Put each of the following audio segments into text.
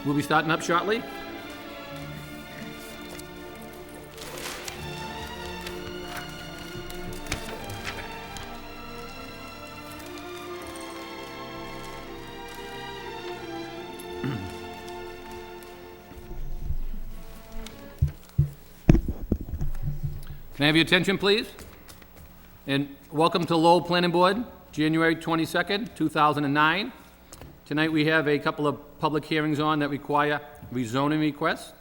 We'll be starting up shortly. Can I have your attention, please? And welcome to Lowell Planning Board, January 22nd, 2009. Tonight we have a couple of public hearings on that require rezoning requests.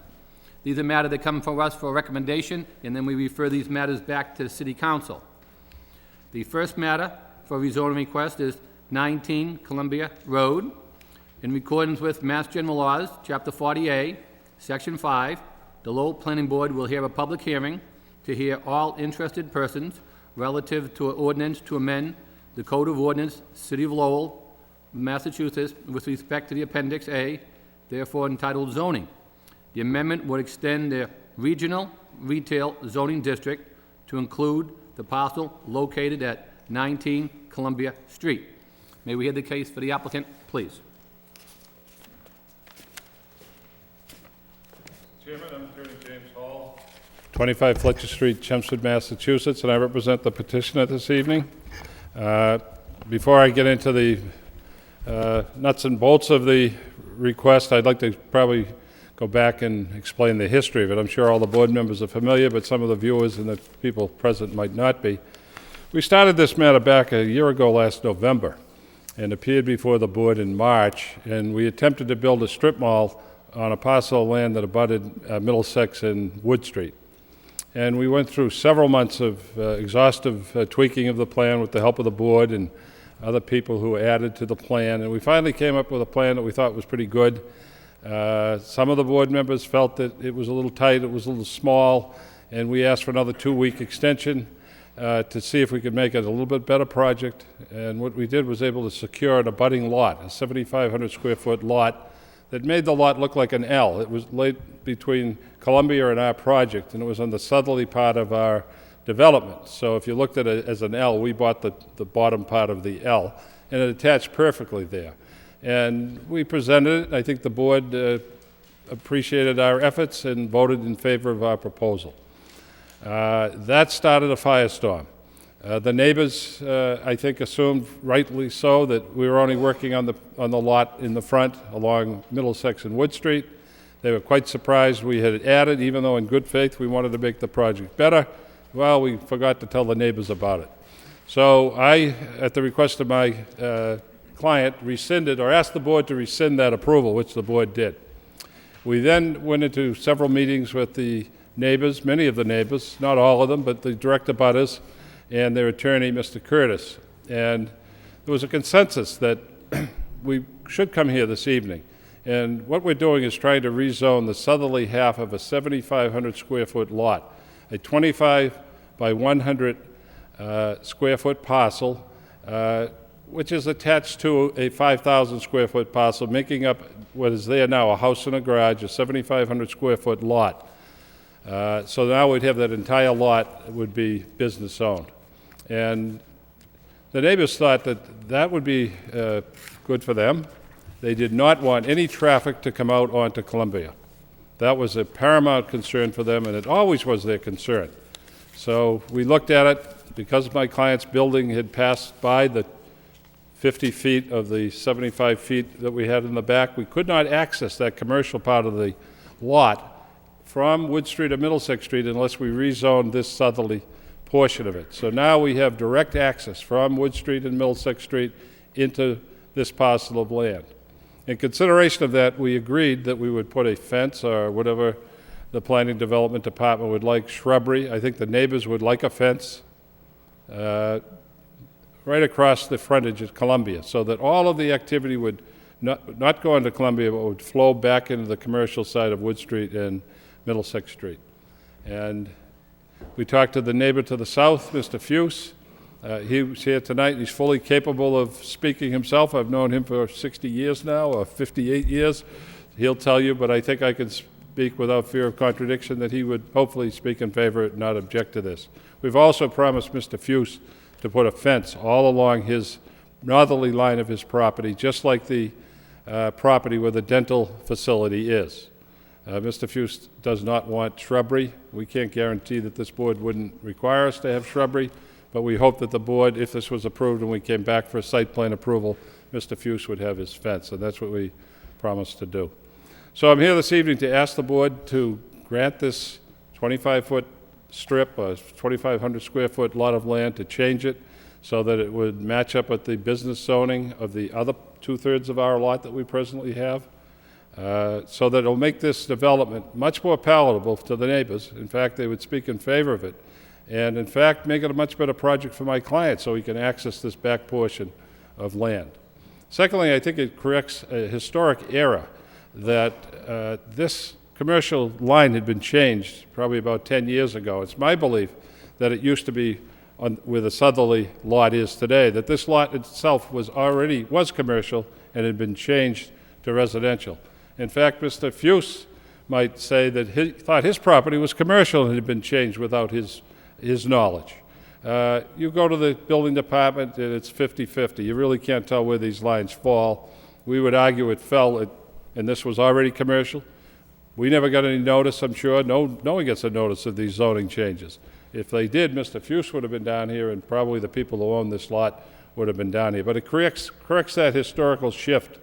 These are matters that come from us for a recommendation, and then we refer these matters back to the City Council. The first matter for rezoning request is 19 Columbia Road. In accordance with Mass General Laws, Chapter 40A, Section 5, the Lowell Planning Board will hear a public hearing to hear all interested persons relative to an ordinance to amend the Code of Ordinance, City of Lowell, Massachusetts, with respect to the Appendix A, therefore entitled zoning. The amendment would extend the regional retail zoning district to include the parcel located at 19 Columbia Street. May we hear the case for the applicant, please? Chairman, I'm Attorney James Hall, 25 Fletcher Street, Chelmsford, Massachusetts, and I represent the petitioner this evening. Before I get into the nuts and bolts of the request, I'd like to probably go back and explain the history of it. I'm sure all the board members are familiar, but some of the viewers and the people present might not be. We started this matter back a year ago last November and appeared before the board in March, and we attempted to build a strip mall on a parcel of land that abutted Middlesex and Wood Street. And we went through several months of exhaustive tweaking of the plan with the help of the board and other people who added to the plan. And we finally came up with a plan that we thought was pretty good. Some of the board members felt that it was a little tight, it was a little small, and we asked for another 2-week extension to see if we could make it a little bit better project. And what we did was able to secure an abutting lot, a 7,500 square foot lot that made the lot look like an L. It was laid between Columbia and our project, and it was on the southerly part of our development. So if you looked at it as an L, we bought the bottom part of the L, and it attached perfectly there. And we presented it. I think the board appreciated our efforts and voted in favor of our proposal. That started a firestorm. The neighbors, I think, assumed, rightly so, that we were only working on the lot in the front along Middlesex and Wood Street. They were quite surprised we had added, even though in good faith we wanted to make the project better. Well, we forgot to tell the neighbors about it. So I, at the request of my client, rescinded or asked the board to rescind that approval, which the board did. We then went into several meetings with the neighbors, many of the neighbors, not all of them, but the direct abutters and their attorney, Mr. Curtis. And there was a consensus that we should come here this evening. And what we're doing is trying to rezone the southerly half of a 7,500 square foot lot, a 25 by 100 square foot parcel, which is attached to a 5,000 square foot parcel, making up what is there now, a house and a garage, a 7,500 square foot lot. So now we'd have that entire lot would be business owned. And the neighbors thought that that would be good for them. They did not want any traffic to come out onto Columbia. That was a paramount concern for them, and it always was their concern. So we looked at it. Because my client's building had passed by the 50 feet of the 75 feet that we had in the back, we could not access that commercial part of the lot from Wood Street or Middlesex Street unless we rezoned this southerly portion of it. So now we have direct access from Wood Street and Middlesex Street into this parcel of land. In consideration of that, we agreed that we would put a fence or whatever the Planning Development Department would like, shrubbery. I think the neighbors would like a fence right across the frontage at Columbia, so that all of the activity would not go into Columbia, but would flow back into the commercial side of Wood Street and Middlesex Street. And we talked to the neighbor to the south, Mr. Fuse. He's here tonight. He's fully capable of speaking himself. I've known him for 60 years now, or 58 years. He'll tell you, but I think I can speak without fear of contradiction that he would hopefully speak in favor and not object to this. We've also promised Mr. Fuse to put a fence all along his northerly line of his property, just like the property where the dental facility is. Mr. Fuse does not want shrubbery. We can't guarantee that this board wouldn't require us to have shrubbery, but we hope that the board, if this was approved and we came back for a site plan approval, Mr. Fuse would have his fence, and that's what we promised to do. So I'm here this evening to ask the board to grant this 25-foot strip, a 2,500 square foot lot of land, to change it so that it would match up with the business zoning of the other 2/3 of our lot that we presently have, so that it'll make this development much more palatable to the neighbors. In fact, they would speak in favor of it, and in fact, make it a much better project for my client so he can access this back portion of land. Secondly, I think it corrects a historic error that this commercial line had been changed probably about 10 years ago. It's my belief that it used to be where the southerly lot is today, that this lot itself was commercial and had been changed to residential. In fact, Mr. Fuse might say that he thought his property was commercial and had been changed without his knowledge. You go to the building department and it's 50-50. You really can't tell where these lines fall. We would argue it fell, and this was already commercial. We never got any notice, I'm sure. No one gets a notice of these zoning changes. If they did, Mr. Fuse would have been down here, and probably the people who own this lot would have been down here. But it corrects that historical shift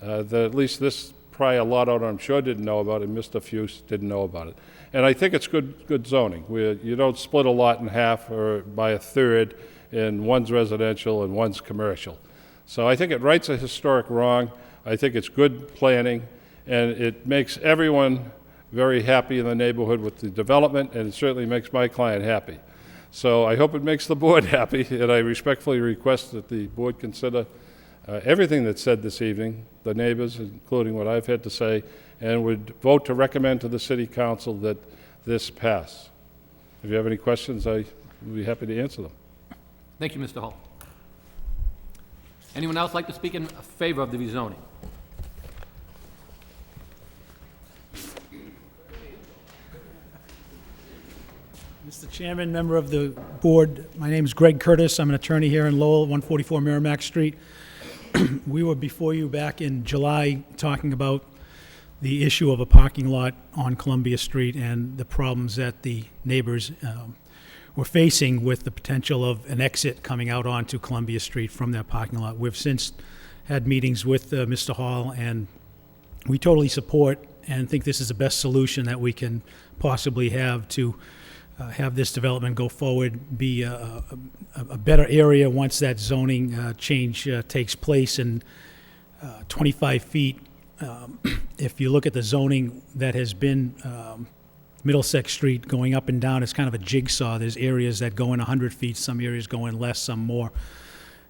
that at least this prior lot owner, I'm sure, didn't know about, and Mr. Fuse didn't know about it. And I think it's good zoning, where you don't split a lot in half or by a third, and one's residential and one's commercial. So I think it rights a historic wrong. I think it's good planning, and it makes everyone very happy in the neighborhood with the development, and it certainly makes my client happy. So I hope it makes the board happy, and I respectfully request that the board consider everything that's said this evening, the neighbors, including what I've had to say, and would vote to recommend to the City Council that this pass. If you have any questions, I would be happy to answer them. Thank you, Mr. Hall. Anyone else like to speak in favor of the rezoning? Mr. Chairman, member of the board, my name is Greg Curtis. I'm an attorney here in Lowell, 144 Merrimack Street. We were before you back in July talking about the issue of a parking lot on Columbia Street and the problems that the neighbors were facing with the potential of an exit coming out onto Columbia Street from that parking lot. We've since had meetings with Mr. Hall, and we totally support and think this is the best solution that we can possibly have to have this development go forward, be a better area once that zoning change takes place. And 25 feet, if you look at the zoning that has been Middlesex Street going up and down, it's kind of a jigsaw. There's areas that go in 100 feet, some areas go in less, some more.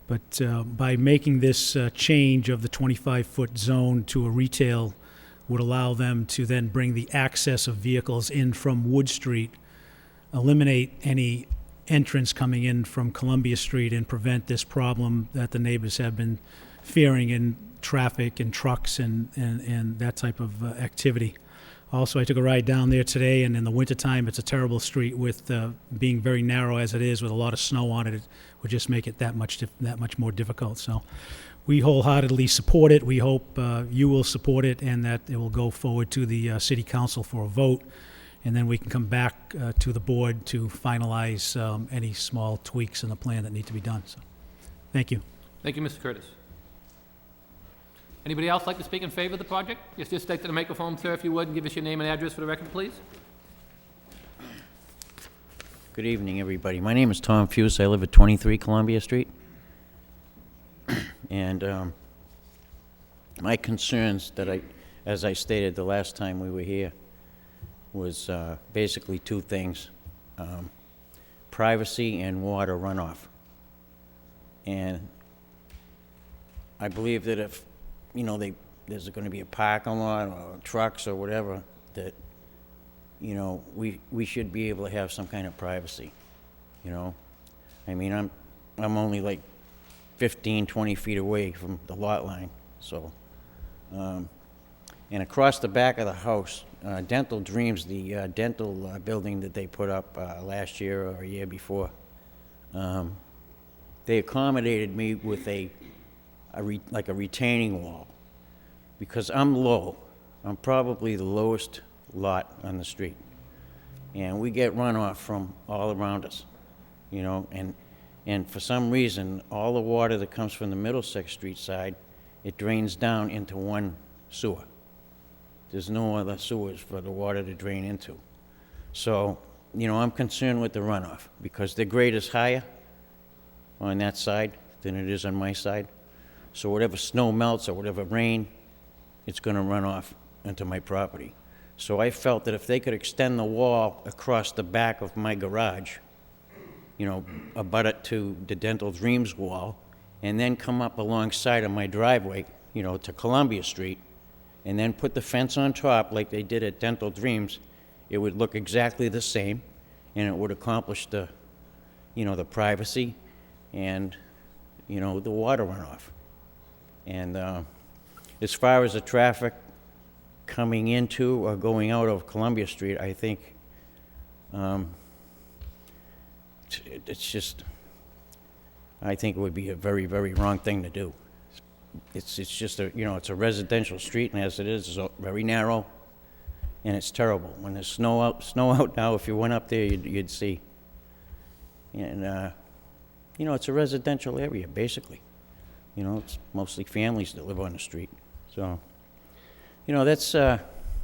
But by making this change of the 25-foot zone to a retail would allow them to then bring the access of vehicles in from Wood Street, eliminate any entrance coming in from Columbia Street, and prevent this problem that the neighbors have been fearing in traffic and trucks and that type of activity. Also, I took a ride down there today, and in the wintertime, it's a terrible street with being very narrow as it is with a lot of snow on it. It would just make it that much more difficult. So we wholeheartedly support it. We hope you will support it and that it will go forward to the City Council for a vote. And then we can come back to the board to finalize any small tweaks in the plan that need to be done. So, thank you. Thank you, Mr. Curtis. Anybody else like to speak in favor of the project? Just state to the microphone, sir, if you would, and give us your name and address for the record, please. Good evening, everybody. My name is Tom Fuse. I live at 23 Columbia Street. And my concerns that as I stated the last time we were here, was basically two things, privacy and water runoff. And I believe that if, there's going to be a parking lot or trucks or whatever, that, we should be able to have some kind of privacy, I mean, I'm only like 15, 20 feet away from the lot line, so, and across the back of the house, Dental Dreams, the dental building that they put up last year or a year before, they accommodated me with like a retaining wall. because I'm low. I'm probably the lowest lot on the street. And we get runoff from all around us, you know, and for some reason, all the water that comes from the Middlesex Street side, it drains down into one sewer. There's no other sewers for the water to drain into. So, you know, I'm concerned with the runoff because the grade is higher on that side than it is on my side. So whatever snow melts or whatever rain, it's gonna run off into my property. So I felt that if they could extend the wall across the back of my garage, you know, abut it to the Dental Dreams wall, and then come up alongside of my driveway, you know, to Columbia Street, and then put the fence on top like they did at Dental Dreams, it would look exactly the same, and it would accomplish the, you know, the privacy and, you know, the water runoff. And as far as the traffic coming into or going out of Columbia Street, I think it's just, I think it would be a very, very wrong thing to do. It's just a, you know, it's a residential street, and as it is, it's very narrow, and it's terrible. When there's snow out now, if you went up there, you'd see. And, you know, it's a residential area, basically. You know, it's mostly families that live on the street. So, you know, that's, I'd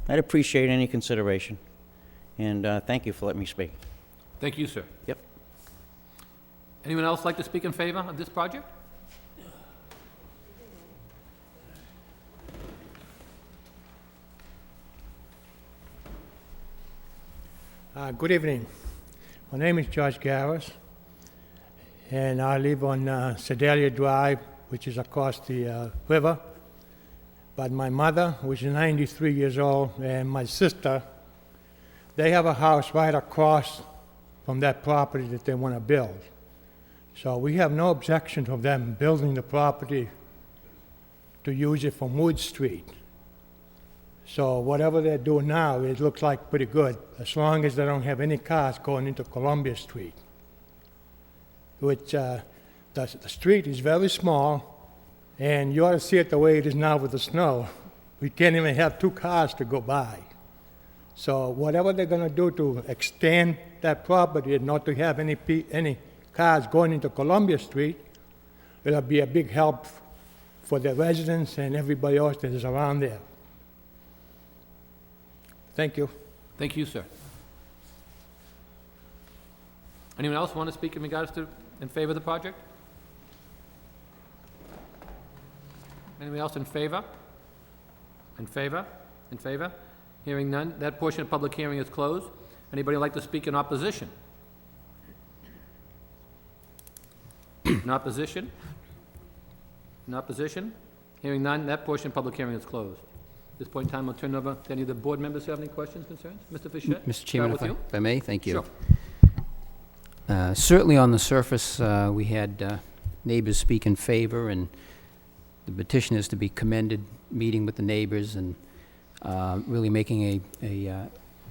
appreciate any consideration. And thank you for letting me speak. Thank you, sir. Yep. Anyone else like to speak in favor of this project? Good evening. My name is George Garris, and I live on Sedalia Drive, which is across the river. But my mother, which is 93 years old, and my sister, they have a house right across from that property that they want to build. So we have no objection to them building the property to use it for Wood Street. So whatever they're doing now, it looks like pretty good, as long as they don't have any cars going into Columbia Street. Which, the street is very small, and you ought to see it the way it is now with the snow. We can't even have 2 cars to go by. So whatever they're gonna do to extend that property and not to have any cars going into Columbia Street, it'll be a big help for the residents and everybody else that is around there. Thank you. Thank you, sir. Anyone else want to speak in regards to, in favor of the project? Anyone else in favor? In favor? In favor? Hearing none, that portion of the public hearing is closed. Anybody like to speak in opposition? In opposition? In opposition? Hearing none, that portion of the public hearing is closed. At this point in time, I'll turn it over to any of the board members who have any questions, concerns. Mr. Fischett? Mr. Chairman, start with if I may, thank you. Sure. Certainly on the surface, we had neighbors speak in favor, and the petition is to be commended, meeting with the neighbors and really making a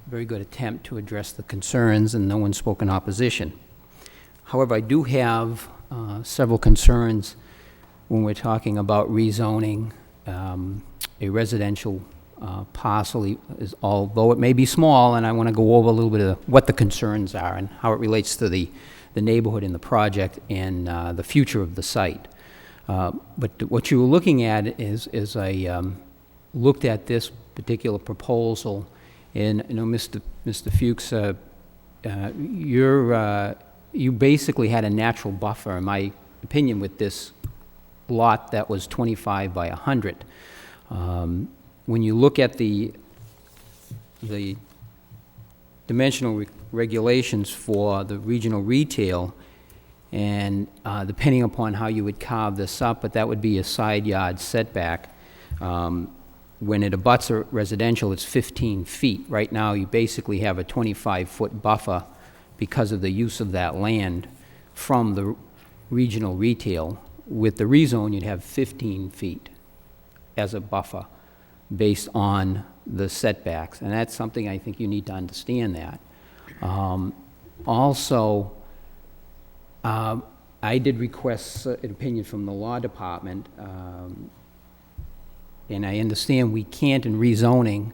very good attempt to address the concerns, and no one spoke in opposition. However, I do have several concerns when we're talking about rezoning a residential parcel, although it may be small, and I want to go over a little bit of what the concerns are and how it relates to the neighborhood and the project and the future of the site. But what you were looking at is I looked at this particular proposal, and you know, Mr. Fuchs, you basically had a natural buffer, in my opinion, with this lot that was 25 by 100. When you look at the dimensional regulations for the regional retail, and depending upon how you would carve this up, but that would be a side yard setback. When it abuts a residential, it's 15 feet. Right now, you basically have a 25-foot buffer because of the use of that land from the regional retail. With the rezone, you'd have 15 feet as a buffer based on the setbacks, and that's something I think you need to understand that. Also, I did request an opinion from the law department, and I understand we can't in rezoning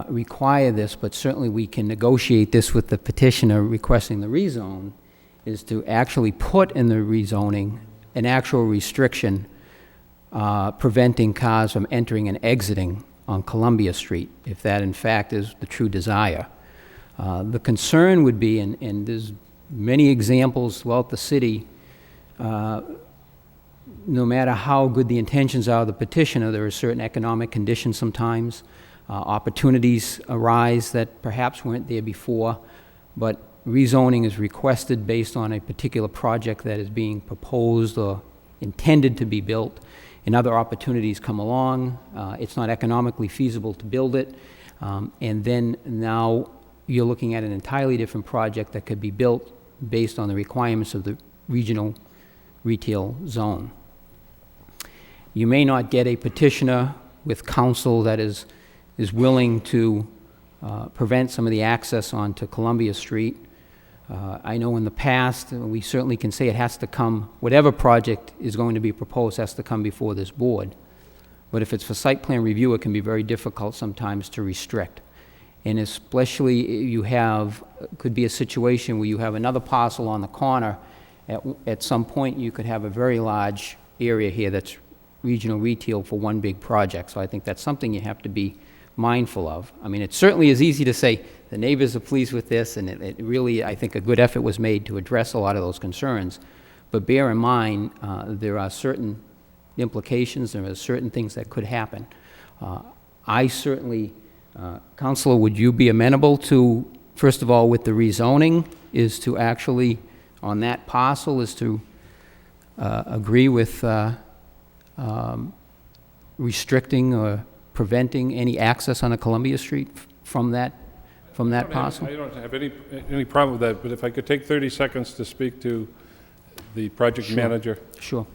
require this, but certainly we can negotiate this with the petitioner requesting the rezone, is to actually put in the rezoning an actual restriction preventing cars from entering and exiting on Columbia Street, if that in fact is the true desire. The concern would be, and there's many examples throughout the city, no matter how good the intentions are of the petitioner, there are certain economic conditions sometimes. Opportunities arise that perhaps weren't there before, but rezoning is requested based on a particular project that is being proposed or intended to be built, and other opportunities come along. It's not economically feasible to build it, and then now you're looking at an entirely different project that could be built based on the requirements of the regional retail zone. You may not get a petitioner with counsel that is willing to prevent some of the access onto Columbia Street. I know in the past, we certainly can say it has to come, whatever project is going to be proposed has to come before this board. But if it's for site plan review, it can be very difficult sometimes to restrict. And especially could be a situation where you have another parcel on the corner. At some point, you could have a very large area here that's regional retail for one big project. So I think that's something you have to be mindful of. I mean, it certainly is easy to say the neighbors are pleased with this, and it really, I think a good effort was made to address a lot of those concerns. But bear in mind, there are certain implications, there are certain things that could happen. I certainly, Councilor, would you be amenable to, first of all, with the rezoning, is to actually, on that parcel, is to agree with restricting or preventing any access on a Columbia Street from that parcel? I don't have any problem with that, but if I could take 30 seconds to speak to the project manager. Sure.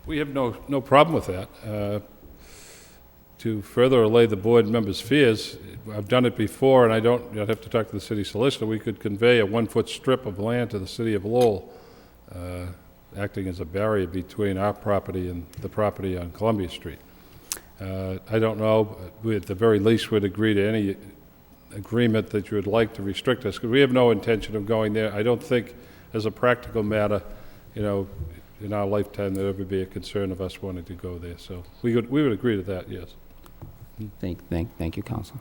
We have no problem with that. To further allay the board members' fears, I've done it before, and I'd have to talk to the city solicitor. We could convey a 1-foot strip of land to the city of Lowell, acting as a barrier between our property and the property on Columbia Street. I don't know, we at the very least would agree to any agreement that you would like to restrict us, because we have no intention of going there. I don't think, as a practical matter, in our lifetime, there would ever be a concern of us wanting to go there. So we would agree to that, yes. Thank you, Council.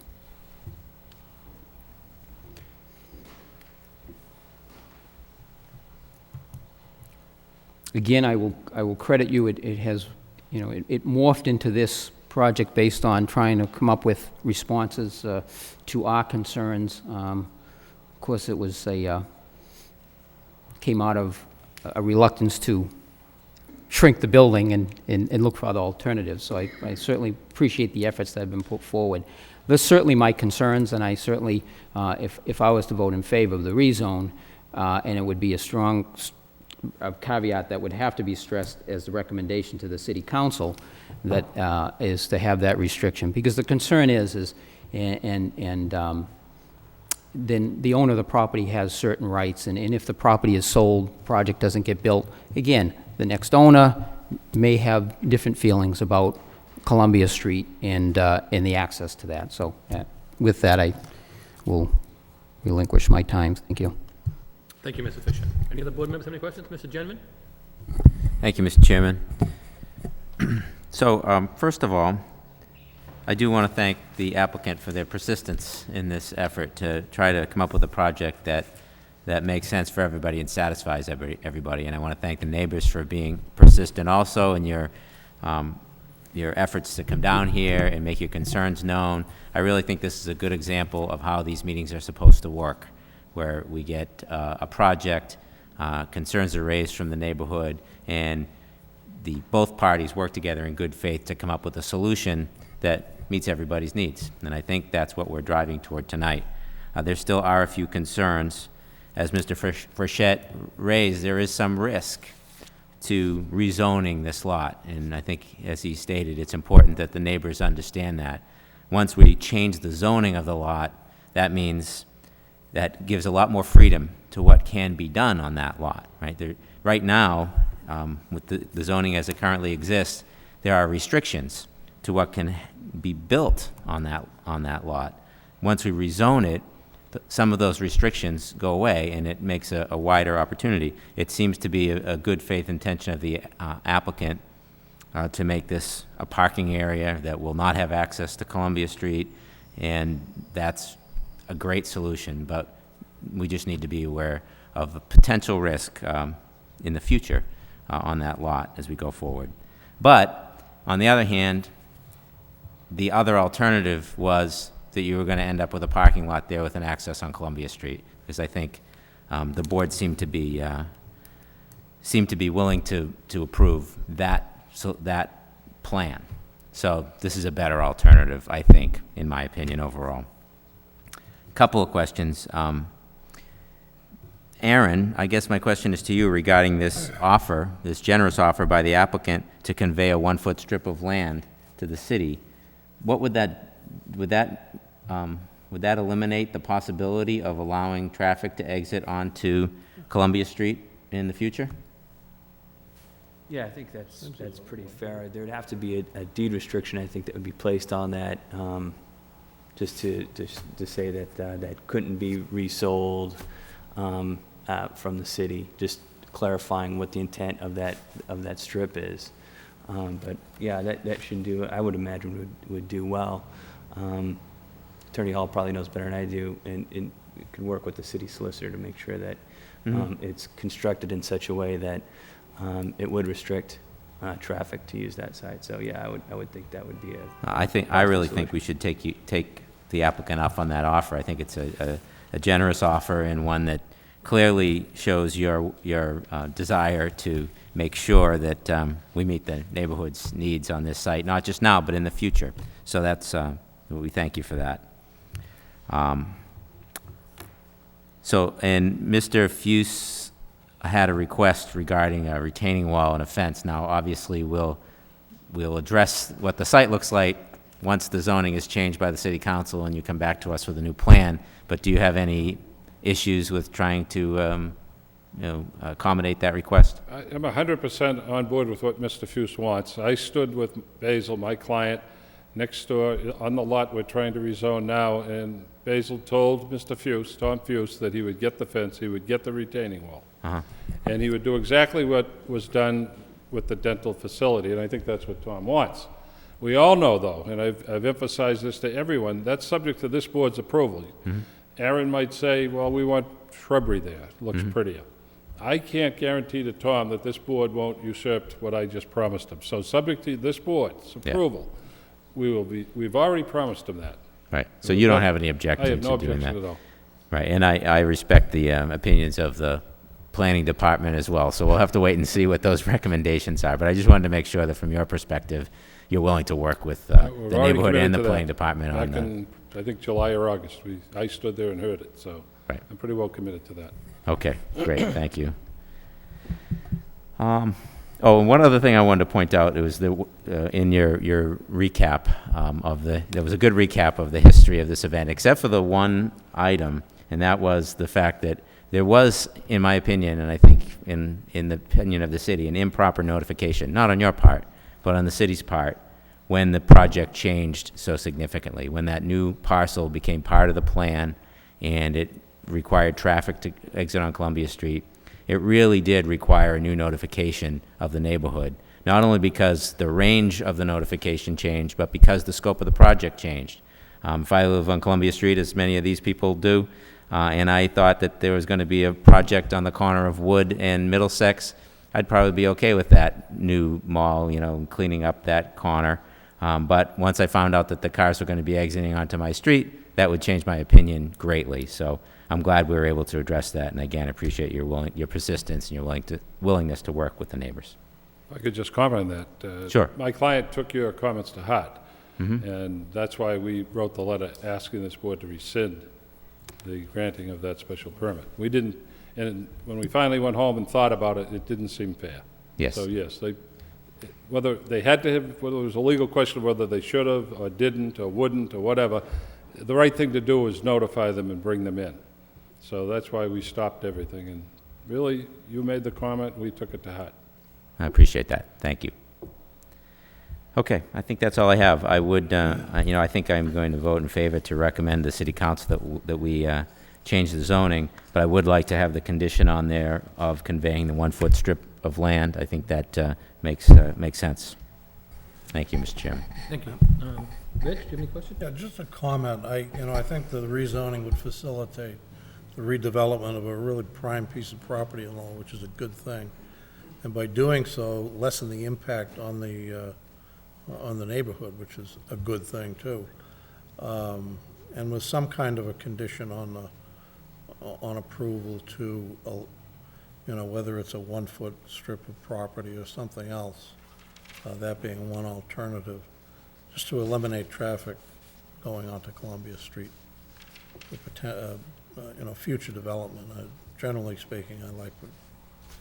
Again, I will credit you. It has, it morphed into this project based on trying to come up with responses to our concerns. Of course, it was came out of a reluctance to shrink the building and look for other alternatives. So I certainly appreciate the efforts that have been put forward. There's certainly my concerns, and I certainly, if I was to vote in favor of the rezone, and it would be a strong caveat that would have to be stressed as the recommendation to the city council, that is to have that restriction. Because the concern is then the owner of the property has certain rights, and if the property is sold, project doesn't get built, again, the next owner may have different feelings about Columbia Street and the access to that. So with that, I will relinquish my time. Thank you. Thank you, Mr. Fisher. Any other board members have any questions? Mr. Gentleman? Thank you, Mr. Chairman. So, first of all, I do want to thank the applicant for their persistence in this effort to try to come up with a project that makes sense for everybody and satisfies everybody. And I want to thank the neighbors for being persistent also in your efforts to come down here and make your concerns known. I really think this is a good example of how these meetings are supposed to work, where we get a project, concerns are raised from the neighborhood, and both parties work together in good faith to come up with a solution that meets everybody's needs. And I think that's what we're driving toward tonight. there still are a few concerns. As Mr. Frechette raised, there is some risk to rezoning this lot, and I think, as he stated, it's important that the neighbors understand that. Once we change the zoning of the lot, that means that gives a lot more freedom to what can be done on that lot, right? Right now, with the zoning as it currently exists, there are restrictions to what can be built on that lot. Once we rezone it, some of those restrictions go away, and it makes a wider opportunity. It seems to be a good faith intention of the applicant to make this a parking area that will not have access to Columbia Street, and that's a great solution, but we just need to be aware of a potential risk in the future on that lot as we go forward. But on the other hand, the other alternative was that you were going to end up with a parking lot there with an access on Columbia Street, because I think the board seemed to be willing to approve that plan. So this is a better alternative, I think, in my opinion, overall. Couple of questions. Aaron, I guess my question is to you regarding this offer, this generous offer by the applicant to convey a 1-foot strip of land to the city. What would that eliminate the possibility of allowing traffic to exit onto Columbia Street in the future? Yeah, I think that's pretty fair. There'd have to be a deed restriction, I think, that would be placed on that, just to say that that couldn't be resold from the city, just clarifying what the intent of that strip is. But yeah, that should do, I would imagine would do well. Attorney Hall probably knows better than I do, and can work with the city solicitor to make sure that it's constructed in such a way that it would restrict traffic to use that site. So yeah, I would think that would be I really think we should take the applicant up on that offer. I think it's a generous offer, and one that clearly shows your desire to make sure that we meet the neighborhood's needs on this site, not just now, but in the future. So that's, we thank you for that. And Mr. Fuse had a request regarding a retaining wall and a fence. Now, obviously, we'll address what the site looks like once the zoning is changed by the city council and you come back to us with a new plan. But do you have any issues with trying to accommodate that request? I'm 100% on board with what Mr. Fuse wants. I stood with Basil, my client, next door on the lot we're trying to rezone now, and Basil told Mr. Fuse, Tom Fuse, that he would get the fence, he would get the retaining wall. And he would do exactly what was done with the dental facility, and I think that's what Tom wants. We all know, though, and I've emphasized this to everyone, that's subject to this board's approval. Aaron might say, well, we want shrubbery there, looks prettier. I can't guarantee to Tom that this board won't usurp what I just promised him. So subject to this board's approval, we've already promised him that. Right, so you don't have any objection I have no to doing objection that? at all. Right, and I respect the opinions of the planning department as well, so we'll have to wait and see what those recommendations are. But I just wanted to make sure that from your perspective, you're willing to work with the neighborhood and the planning department on Back in, I think, July or August, I stood there and heard it, so Right. I'm pretty well committed to that. Okay, great, thank you. And one other thing I wanted to point out, it was in your recap there was a good recap of the history of this event, except for the one item, and that was the fact that there was, in my opinion, and I think in the opinion of the city, an improper notification, not on your part, but on the city's part, when the project changed so significantly, when that new parcel became part of the plan and it required traffic to exit on Columbia Street. It really did require a new notification of the neighborhood, not only because the range of the notification changed, but because the scope of the project changed. If I live on Columbia Street, as many of these people do, and I thought that there was going to be a project on the corner of Wood and Middlesex, I'd probably be okay with that new mall, cleaning up that corner. But once I found out that the cars were going to be exiting onto my street, that would change my opinion greatly. So I'm glad we were able to address that, and again, appreciate your persistence and your willingness to work with the neighbors. If I could just comment on that. Sure. My client took your comments to heart, and that's why we wrote the letter asking this board to rescind the granting of that special permit. We didn't, and when we finally went home and thought about it, it didn't seem fair. Yes. So yes, whether they had to have, whether it was a legal question of whether they should have or didn't or wouldn't or whatever, the right thing to do was notify them and bring them in. So that's why we stopped everything. And really, you made the comment, we took it to heart. I appreciate that. Thank you. Okay, I think that's all I have. I would, I think I'm going to vote in favor to recommend the city council that we change the zoning, but I would like to have the condition on there of conveying the 1-foot strip of land. I think that makes sense. Thank you, Mr. Chairman. Thank you. Rich, do you have any questions? Yeah, just a comment. I think that the rezoning would facilitate the redevelopment of a really prime piece of property in Lowell, which is a good thing. And by doing so, lessen the impact on the neighborhood, which is a good thing too. And with some kind of a condition on approval to, whether it's a 1-foot strip of property or something else, that being one alternative, just to eliminate traffic going onto Columbia Street. Future development. Generally speaking, I like what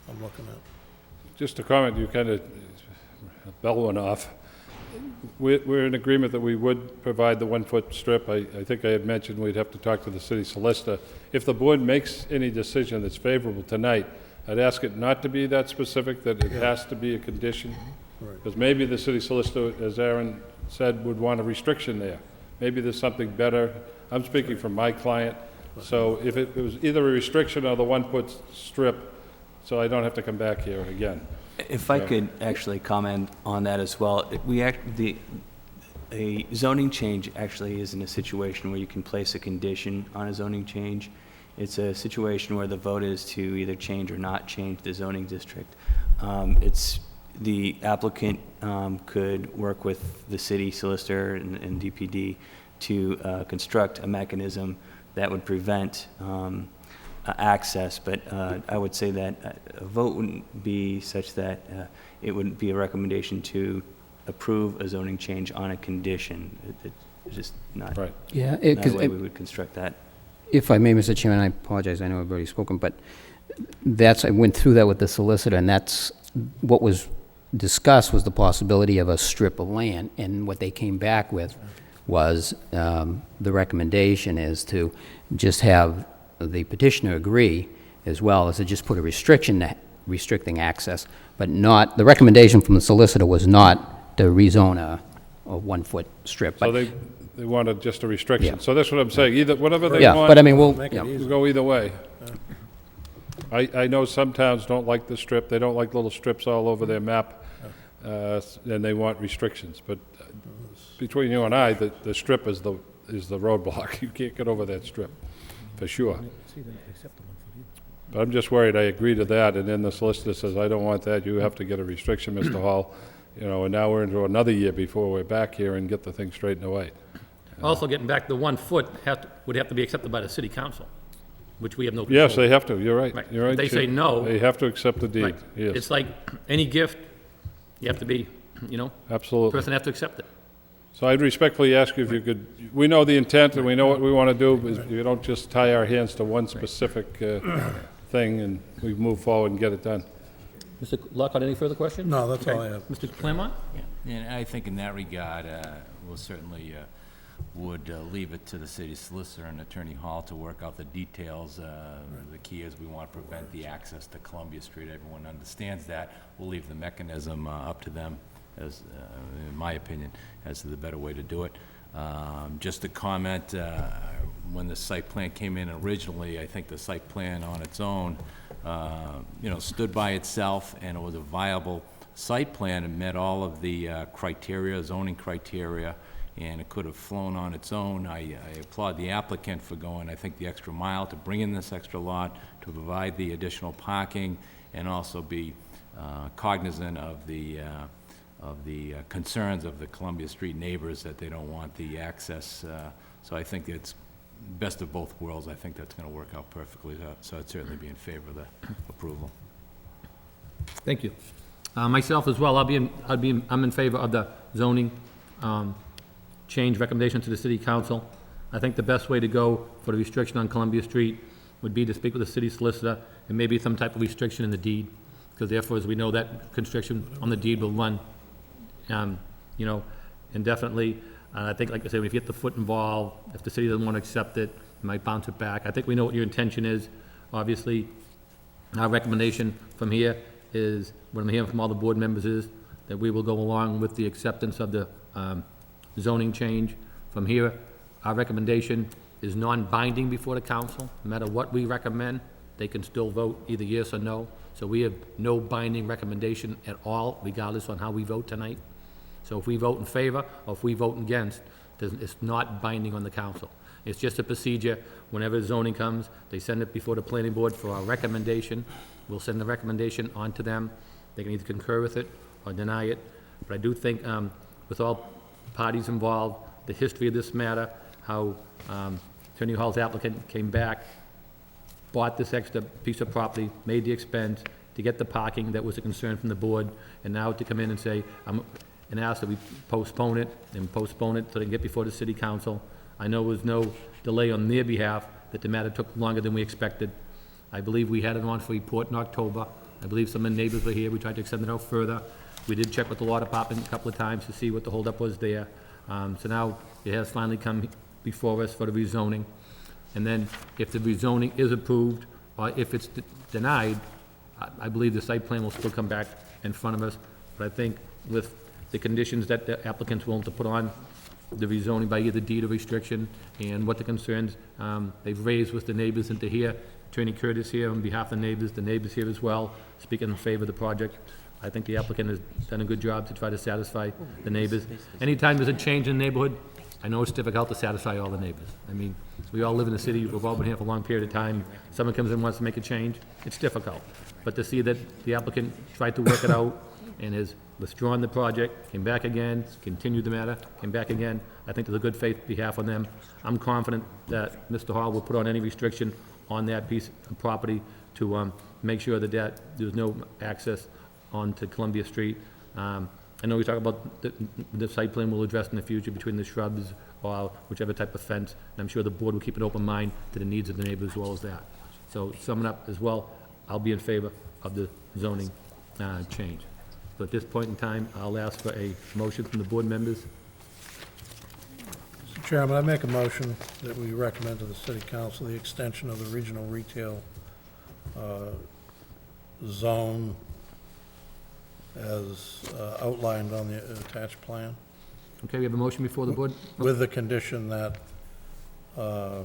I'm looking at. Just a comment, you kind of, bell went off. We're in agreement that we would provide the 1-foot strip. I think I had mentioned we'd have to talk to the city solicitor. If the board makes any decision that's favorable tonight, I'd ask it not to be that specific, that it has to be a condition. Because maybe the city solicitor, as Aaron said, would want a restriction there. Maybe there's something better. I'm speaking from my client. So if it was either a restriction or the 1-foot strip, so I don't have to come back here again. If I could actually comment on that as well, a zoning change actually isn't a situation where you can place a condition on a zoning change. It's a situation where the vote is to either change or not change the zoning district. The applicant could work with the city solicitor and DPD to construct a mechanism that would prevent access, but I would say that a vote wouldn't be such that it wouldn't be a recommendation to approve a zoning change on a condition. It's just not, Right. Yeah, not because the way we would construct that. if I may, Mr. Chairman, I apologize, I know I've already spoken, but I went through that with the solicitor, and that's what was discussed was the possibility of a strip of land, and what they came back with was the recommendation is to just have the petitioner agree, as well as to just put a restriction restricting access, but not, the recommendation from the solicitor was not to rezone a 1-foot strip. So But they wanted just a restriction. Yeah. So that's what I'm saying, either, whatever they yeah, want. but I mean, Make it yeah. easy. We'll go either way. I know some towns don't like the strip, they don't like little strips all over their map, and they want restrictions, but between you and I, the strip is the roadblock. You can't get over that strip, for sure. But I'm just worried, I agree to that, and then the solicitor says, I don't want that, you have to get a restriction, Mr. Hall, and now we're into another year before we're back here and get the thing straightened away. Also, getting back, the 1 foot would have to be accepted by the city council, which we have no control. Yes, they have to, you're right, Right. you're right. If they say Chief. no- They have to accept the deed, Right. yes, It's like any gift, you have to be, the absolutely. person has to accept it. So I'd respectfully ask you if you could, we know the intent and we know what we want to do, but you don't just tie our hands to one specific thing and we move forward and get it done. Mr. Lockhart, any further questions? No, that's all I have. Mr. Claremont? And I think in that regard, we'll certainly would leave it to the city solicitor and Attorney Hall to work out the details. The key is we want to prevent the access to Columbia Street. Everyone understands that. We'll leave the mechanism up to them, as in my opinion, as to the better way to do it. Just to comment, when the site plan came in originally, I think the site plan on its own, stood by itself, and it was a viable site plan and met all of the criteria, zoning criteria, and it could have flown on its own. I applaud the applicant for going, I think, the extra mile to bring in this extra lot, to provide the additional parking, and also be cognizant of the concerns of the Columbia Street neighbors, that they don't want the access. So I think it's best of both worlds. I think that's going to work out perfectly. So I'd certainly be in favor of the approval. Thank you. Myself as well, I'm in favor of the zoning change recommendation to the city council. I think the best way to go for the restriction on Columbia Street would be to speak with the city solicitor and maybe some type of restriction in the deed, because therefore, as we know, that constriction on the deed will run, you know, indefinitely. I think, like I said, if you get the foot involved, if the city doesn't want to accept it, you might bounce it back. I think we know what your intention is. Obviously, our recommendation from here is, what I'm hearing from all the board members is, that we will go along with the acceptance of the zoning change. From here, our recommendation is non-binding before the council. No matter what we recommend, they can still vote either yes or no. So we have no binding recommendation at all, regardless on how we vote tonight. So if we vote in favor or if we vote against, it's not binding on the council. It's just a procedure. Whenever zoning comes, they send it before the planning board for our recommendation. We'll send the recommendation on to them. They can either concur with it or deny it. But I do think, with all parties involved, the history of this matter, how Attorney Hall's applicant came back, bought this extra piece of property, made the expense to get the parking that was a concern from the board, and now to come in and say, and ask that we postpone it so they can get before the city council. I know there was no delay on their behalf, that the matter took longer than we expected. I believe we had it on for report in October. I believe some of the neighbors were here. We tried to extend it out further. We did check with the law department a couple of times to see what the holdup was there. So now it has finally come before us for the rezoning. And then if the rezoning is approved, or if it's denied, I believe the site plan will still come back in front of us. But I think with the conditions that the applicant's willing to put on the rezoning by either deed or restriction, and what the concerns they've raised with the neighbors, and to hear Attorney Curtis here on behalf of the neighbors here as well, speaking in favor of the project. I think the applicant has done a good job to try to satisfy the neighbors. Anytime there's a change in the neighborhood, I know it's difficult to satisfy all the neighbors. I mean, we all live in the city, we've all been here for a long period of time. Someone comes in and wants to make a change, it's difficult. But to see that the applicant tried to work it out and has withdrawn the project, came back again, continued the matter, came back again, I think there's a good faith behalf on them. I'm confident that Mr. Hall will put on any restriction on that piece of property to make sure that there's no access onto Columbia Street. I know we talk about the site plan we'll address in the future between the shrubs or whichever type of fence, and I'm sure the board will keep an open mind to the needs of the neighbors as well as that. So summing up as well, I'll be in favor of the zoning change. So at this point in time, I'll ask for a motion from the board members. Mr. Chairman, I make a motion that we recommend to the city council the extension of the regional retail zone as outlined on the attached plan, Okay, we have a motion before the board? with the condition that the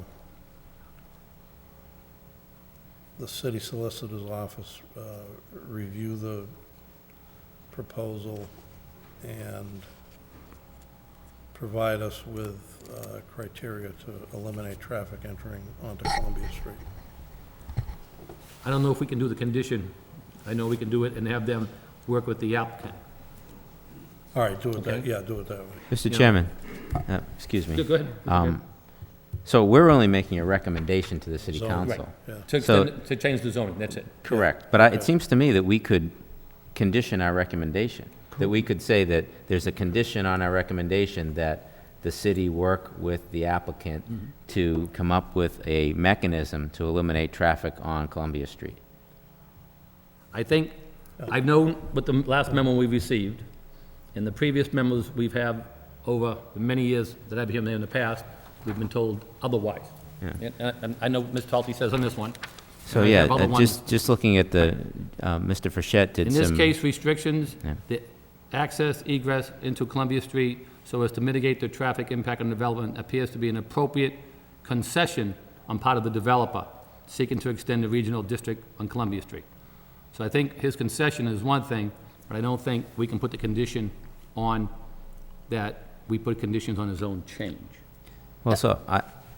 city solicitor's office review the proposal and provide us with criteria to eliminate traffic entering onto Columbia Street. I don't know if we can do the condition. I know we can do it and have them work with the applicant. All right, do it that, Okay. yeah, do it that way. Mr. Yeah. Chairman, excuse me. Go ahead. So we're only making a recommendation to the city Zoning, council. Yeah. To change the zoning, that's it. Correct. But it seems to me that we could condition our recommendation, that we could say that there's a condition on our recommendation that the city work with the applicant to come up with a mechanism to eliminate traffic on Columbia Street. I think, I've known with the last memo we received, and the previous memos we've had over the many years that I've been here in the past, we've been told otherwise. Yeah. And I know Ms. Talty says on this one. So, I yeah, have other ones. just looking at the, Mr. Frechette did In some... this case, restrictions, Yeah. the access egress into Columbia Street so as to mitigate the traffic impact on development appears to be an appropriate concession on part of the developer seeking to extend the regional district on Columbia Street. So I think his concession is one thing, but I don't think we can put the condition on that we put conditions on his own change. Well, so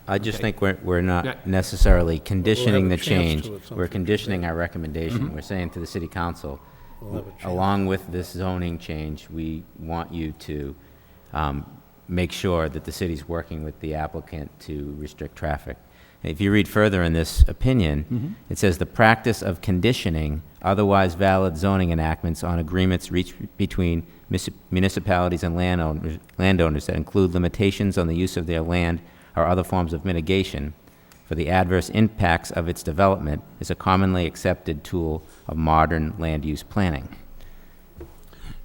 I just Okay. think we're Yeah. not necessarily conditioning We'll the have a chance change. to at some We're future conditioning our recommendation. We're saying to the city council, We'll have a chance. along with this zoning change, we want you to make sure that the city's working with the applicant to restrict traffic. If you read further in this opinion, it says the practice of conditioning otherwise valid zoning enactments on agreements reached between municipalities and landowners that include limitations on the use of their land or other forms of mitigation for the adverse impacts of its development is a commonly accepted tool of modern land use planning.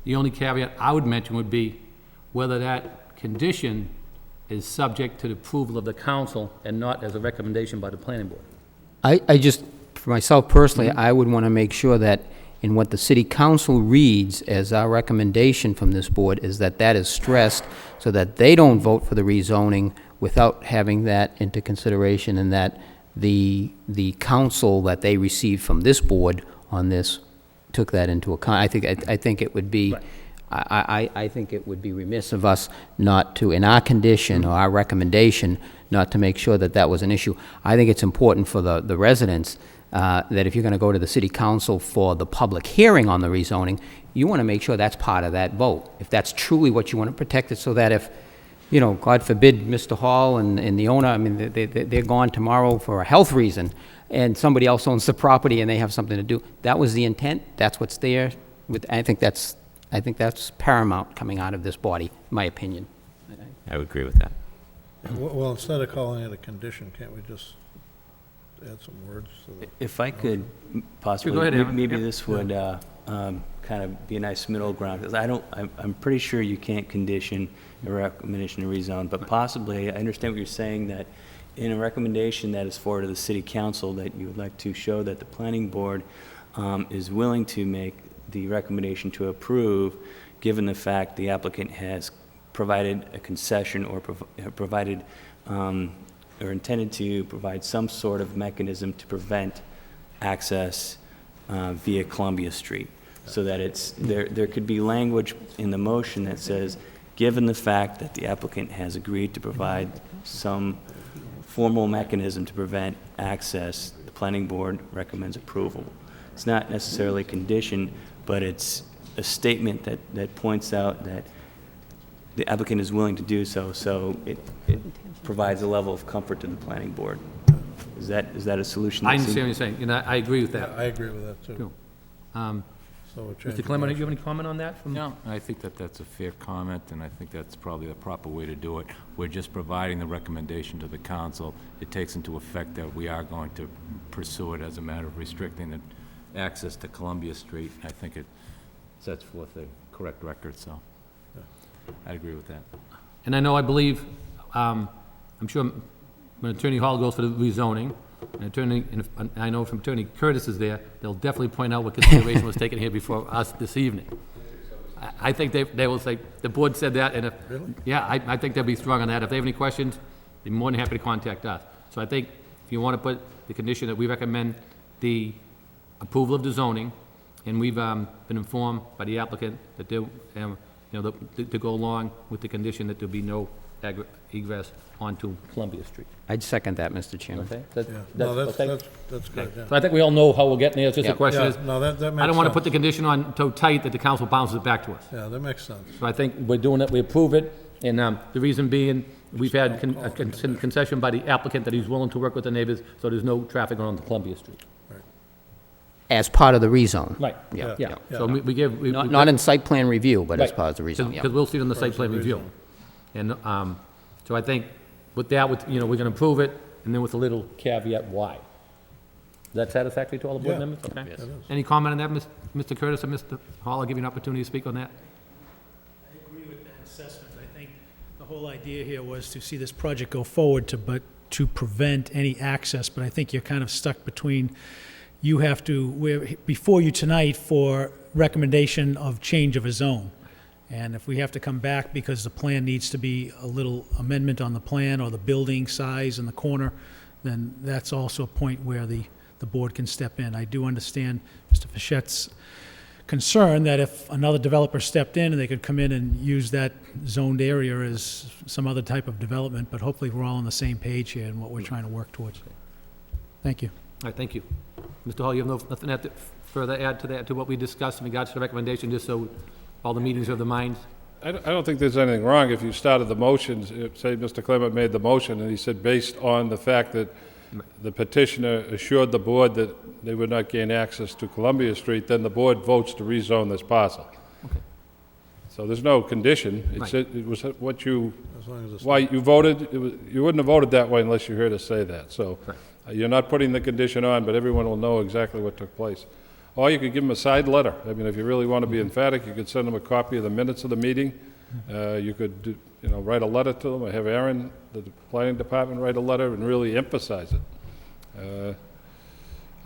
The only caveat I would mention would be whether that condition is subject to the approval of the council and not as a recommendation by the planning board. I just, for myself personally, I would want to make sure that in what the city council reads as our recommendation from this board is that that is stressed so that they don't vote for the rezoning without having that into consideration, and that the council that they received from this board on this took that into account. I think it would be, I think it would be remiss of us not to, in our condition or our recommendation, not to make sure that that was an issue. I think it's important for the residents that if you're going to go to the city council for the public hearing on the rezoning, you want to make sure that's part of that vote. If that's truly what you want to protect it, so that if, you know, God forbid, Mr. Hall and the owner, I mean, they're gone tomorrow for a health reason, and somebody else owns the property and they have something to do. That was the intent. That's what's there. I think that's paramount coming out of this body, in my opinion. I would agree with that. Well, instead of calling it a condition, can't we just add some words to the... If I could possibly, Go ahead, Aaron. maybe Yep. this would kind of be a nice middle ground, because I'm pretty sure you can't condition a recommendation to rezone, but possibly, I understand what you're saying, that in a recommendation that is forwarded to the city council, that you would like to show that the planning board is willing to make the recommendation to approve, given the fact the applicant has provided a concession or provided or intended to provide some sort of mechanism to prevent access via Columbia Street. So that it's, there could be language in the motion that says, given the fact that the applicant has agreed to provide some formal mechanism to prevent access, the planning board recommends approval. It's not necessarily a condition, but it's a statement that points out that the applicant is willing to do so, so it provides a level of comfort to the planning board. Is that a solution? I understand what you're saying, and I agree with Yeah, that. I agree with that, too. Cool. So we'll change Mr. the Clement, do you have motion. any comment on that? No, I think that that's a fair comment, and I think that's probably the proper way to do it. We're just providing the recommendation to the council. It takes into effect that we are going to pursue it as a matter of restricting the access to Columbia Street. I think it sets forth the correct record, so I agree with that. And I believe, I'm sure when Attorney Hall goes for the rezoning, and I know from Attorney Curtis is there, they'll definitely point out what consideration was taken here before us this evening. I think they will say, the board said that, and if, yeah, I think they'll be strong on that. If they have any questions, they're more than happy to contact us. So I think if you want to put the condition that we recommend the approval of the zoning, and we've been informed by the applicant that they, to go along with the condition that there'll be no egress onto Columbia Street. I'd second that, Mr. Chairman. Okay? Yeah, no, that's okay? good, yeah. So I think we all know how we're getting there, it's just the Yeah. question Yeah, is, no, that makes I don't want to put the sense. condition on so tight that the council bounces it back to us. Yeah, that makes sense. So I think we're doing it, we approve it, and the reason being, we've had a concession by the applicant that he's willing to work with the neighbors, so there's no traffic on Columbia Street. As part of the rezone. Right, Yeah, yeah, yeah. so we give. Not in site plan review, but as part of the rezone, yeah. Because we'll see it on the site plan review. And, so I think with that, we're gonna approve it, and then with a little caveat, why. Is that satisfactory to all the board Yeah. members? Okay. It is. Any comment on that, Mr. Curtis or Mr. Hall? I'll give you an opportunity to speak on that. I agree with that assessment. I think the whole idea here was to see this project go forward to prevent any access, but I think you're kind of stuck between, we're before you tonight for recommendation of change of a zone. And if we have to come back because the plan needs to be a little amendment on the plan or the building size in the corner, then that's also a point where the board can step in. I do understand Mr.Fichette's concern that if another developer stepped in and they could come in and use that zoned area as some other type of development, but hopefully we're all on the same page here in what we're trying to work towards. Thank you. All right, thank you. Mr. Hall, you have nothing to further add to that, to what we discussed in regards to the recommendation, just so all the meetings of the minds? I don't think there's anything wrong if you started the motions, say Mr. Clement made the motion, and he said based on the fact that the petitioner assured the board that they would not gain access to Columbia Street, then the board votes to rezone this parcel. So there's no condition. Right. It was what you, As long as it's why you voted, you wouldn't have voted that way unless you heard us say that. So Correct. you're not putting the condition on, but everyone will know exactly what took place. Or you could give them a side letter. I mean, if you really want to be emphatic, you could send them a copy of the minutes of the meeting. You could, write a letter to them, or have Aaron, the planning department, write a letter and really emphasize it.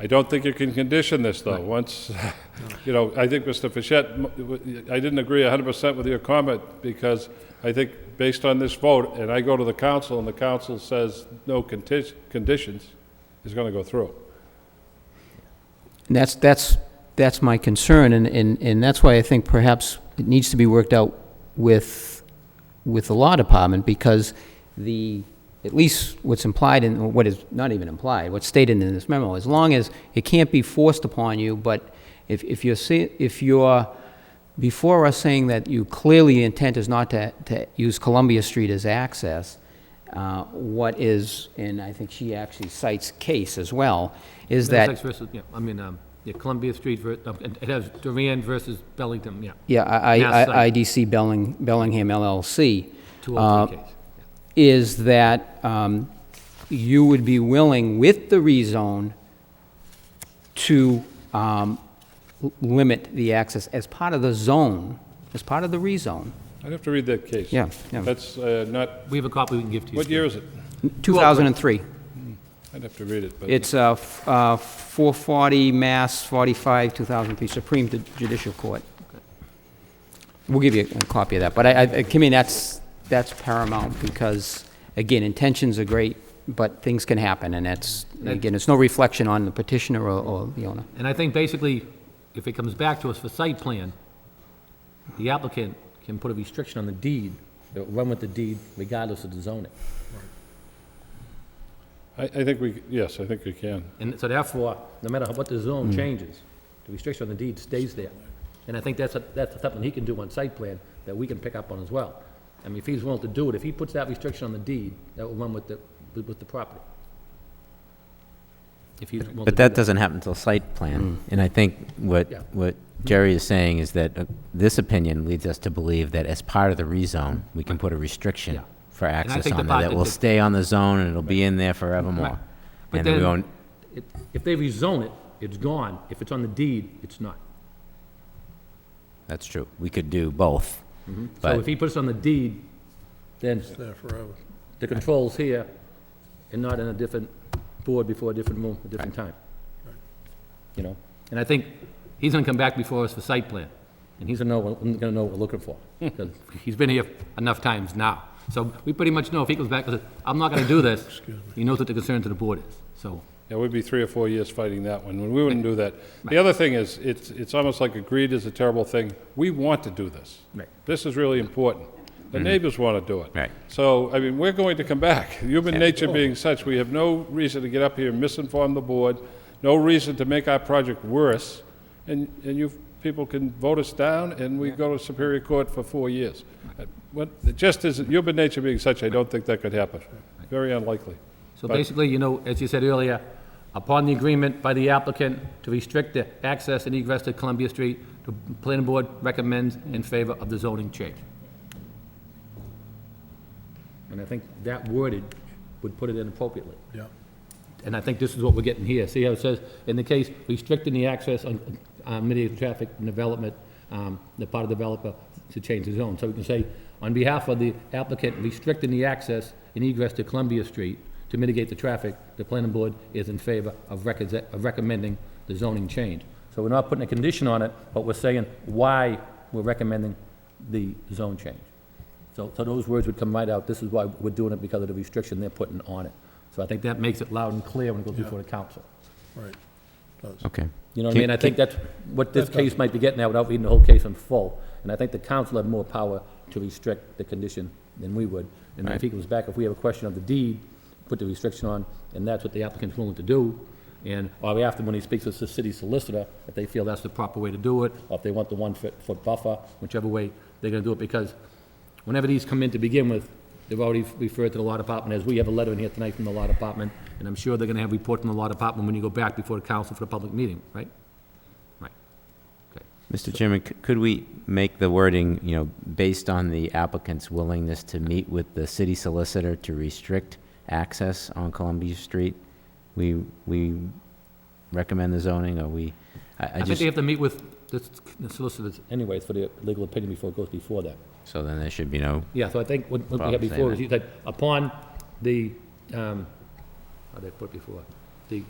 I don't think you can condition this, though. Once, I think, Mr. Fischett, I didn't agree 100% with your comment, because I think based on this vote, and I go to the council, and the council says no conditions, is going to go through. And that's my concern, and that's why I think perhaps it needs to be worked out with the law department, because at least what's implied in, what is not even implied, what's stated in this memo, as long as it can't be forced upon you, but if you're before us saying that you clearly the intent is not to use Columbia Street as access, what is, and I think she actually cites case as well, is that... Middlesex versus, Columbia Street, it has Durand versus Bellington, yeah. Yeah, Mass site. IDC Bellingham LLC. 203 case. Is that you would be willing, with the rezone, to limit the access as part of the zone, as part of the rezone. I'd have to read that case. Yeah. That's not, We have a copy we can give to you. what year is it? 2003. I'd have to read it, but... It's 440 Mass 45, 2003, Supreme Judicial Court. We'll give you a copy of that. But Kimmy, that's paramount, because, again, intentions are great, but things can happen, and again, it's no reflection on the petitioner or the owner. And I think basically, if it comes back to us for site plan, the applicant can put a restriction on the deed, that will run with the deed regardless of the zoning. I think yes, I think we can. And so therefore, no matter what the zone changes, the restriction on the deed stays there. And I think that's something he can do on site plan that we can pick up on as well. I mean, if he's willing to do it, if he puts that restriction on the deed, that will run with the property. If he's willing to But do that doesn't happen until site plan. And I think what Jerry is saying is that this opinion leads us to believe that as part of the rezone, we can put a restriction Yeah. for access think on the there part that will that- stay on the zone, and it'll be in there forevermore. Right. But And we then, won't, if they rezone it, it's gone. If it's on the deed, it's not. that's true. We could do both. So But if he puts it on the deed, then It's there forever. the control's here and not in a different board before a different room, a different time. And I think he's gonna come back before us for site plan, and he's gonna know what we're looking for, because he's been here enough times now. So we pretty much know if he comes back and says, I'm not gonna do this, he knows what the concern to the board is, so. Yeah, we'd be 3 or 4 years fighting that one, when we wouldn't do that. The other thing is, it's almost like greed is a terrible thing. We want to do this. Right. This is really important. The neighbors want to do it. Right. So, I mean, we're going to come back. Human nature being such, we have no reason to get up here and misinform the board, no reason to make our project worse, and you people can vote us down, and we go to Superior Court for 4 years. Just as human nature being such, I don't think that could happen. Very unlikely. So But- basically, as you said earlier, upon the agreement by the applicant to restrict the access and egress to Columbia Street, the planning board recommends in favor of the zoning change. And I think that wordage would put it in appropriately. Yeah. And I think this is what we're getting here. See how it says, in the case restricting the access on mitigating traffic and development, the part of the developer to change the zone. So we can say, on behalf of the applicant restricting the access and egress to Columbia Street to mitigate the traffic, the planning board is in favor of recommending the zoning change. So we're not putting a condition on it, but we're saying why we're recommending the zone change. So those words would come right out. This is why we're doing it, because of the restriction they're putting on it. So I think that makes it loud and clear when it goes before the council. Right. Does. okay. You know what I mean? I think that's what this case might be getting at without reading the whole case in full. And I think the council had more power to restrict the condition than we would. And if he comes back, if we have a question of the deed, put the restriction on, and that's what the applicant's willing to do. And, or after, when he speaks with the city solicitor, if they feel that's the proper way to do it, or if they want the 1 foot buffer, whichever way they're gonna do it, because whenever these come in to begin with, they've already referred to the law department, as we have a letter in here tonight from the law department, and I'm sure they're gonna have a report from the law department when you go back before the council for the public meeting, right? Right. Okay. Mr. Chairman, could we make the wording, you know, based on the applicant's willingness to meet with the city solicitor to restrict access on Columbia Street? We recommend the zoning, or I I think they have to meet with the solicitors anyways for the legal opinion before it goes before that. so then there should be no, Yeah, so I think what we Problem had saying before was that. you said upon the, how they put it before? The,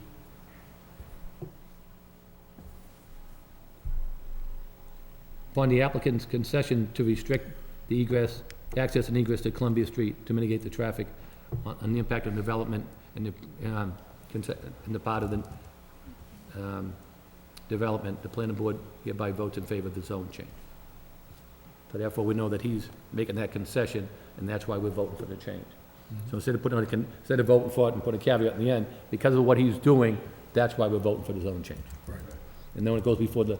upon the applicant's concession to restrict the egress, access and egress to Columbia Street to mitigate the traffic on the impact of development and the part of the development, the planning board hereby votes in favor of the zone change. So therefore, we know that he's making that concession, and that's why we're voting for the change. So instead of putting on instead of voting for it and put a caveat in the end, because of what he's doing, that's why we're voting for the zone change. And then when it goes before the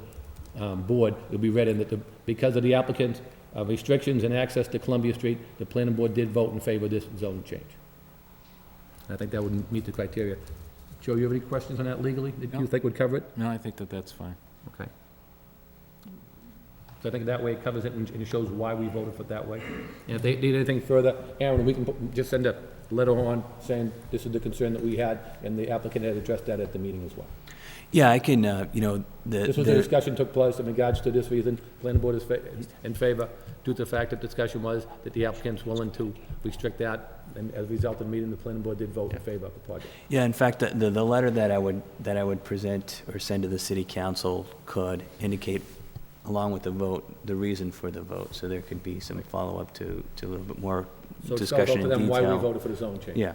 board, it'll be read in that because of the applicant's restrictions and access to Columbia Street, the planning board did vote in favor of this zone change. I think that would meet the criteria. Joe, you have any questions on that legally that you think would cover it? No, I think that that's fine. Okay. So I think that way it covers it and it shows why we voted for it that way. And if they need anything further, Aaron, we can just send a letter on saying this is the concern that we had, and the applicant had addressed that at the meeting as well. Yeah, I can, you know, This was the discussion took place in regards to this reason. Planning board is in favor due to the fact that discussion was that the applicant's willing to restrict that, and as a result of the meeting, the planning board did vote in favor of the project. Yeah, in fact, the letter that I would present or send to the city council could indicate, along with the vote, the reason for the vote, so there could be some follow-up to a little bit more So it's discussion to in them why we detail. voted for the zone change. Yeah,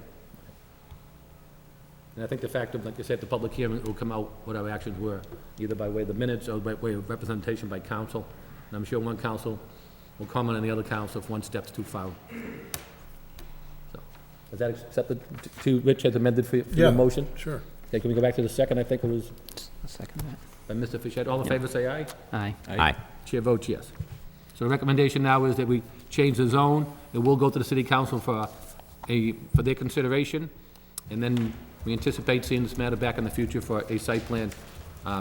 And I think the fact of, like you said, the public hearing will come out what our actions were, either by way of the minutes or by way of representation by council. And I'm sure one council will comment on the other council if one steps too far. So, is that accepted to Rich as amended for your motion? Sure. Okay, can we go back to the second? I think it was I'll second that. by Mr. Fischett. All in favor, say aye. Aye. aye. Chair votes yes. So the recommendation now is that we change the zone. It will go to the city council for their consideration. And then we anticipate seeing this matter back in the future for a site plan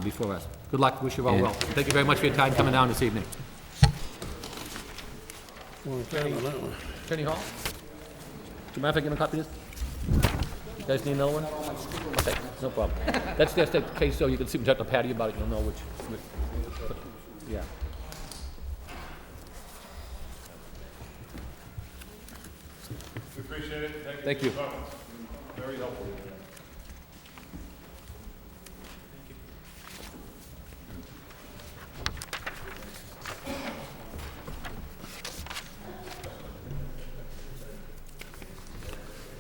before us. Good luck, wish you all well. Thank you very much for your time coming down this evening. Attorney Hall? Do you mind if I give him a copy of this? You guys need another one? Okay, no problem. That's the case, so you can see, we talk to Patty about it, you'll know which, yeah. We appreciate it. Thank you. Very helpful.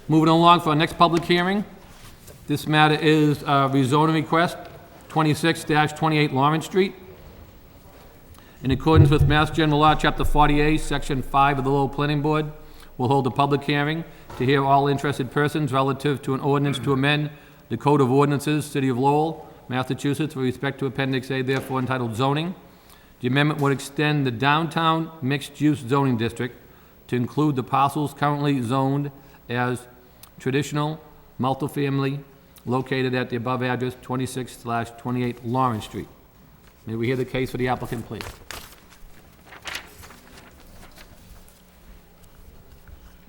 Moving along for our next public hearing. This matter is rezoning request, 26-28 Lawrence Street. In accordance with Mass General Law, Chapter 48, Section 5 of the Lowell Planning Board, will hold a public hearing to hear all interested persons relative to an ordinance to amend the Code of Ordinances, City of Lowell, Massachusetts, with respect to Appendix A, therefore entitled zoning. The amendment would extend the downtown mixed-use zoning district to include the parcels currently zoned as traditional multifamily located at the above address, 26/28 Lawrence Street. May we hear the case for the applicant, please?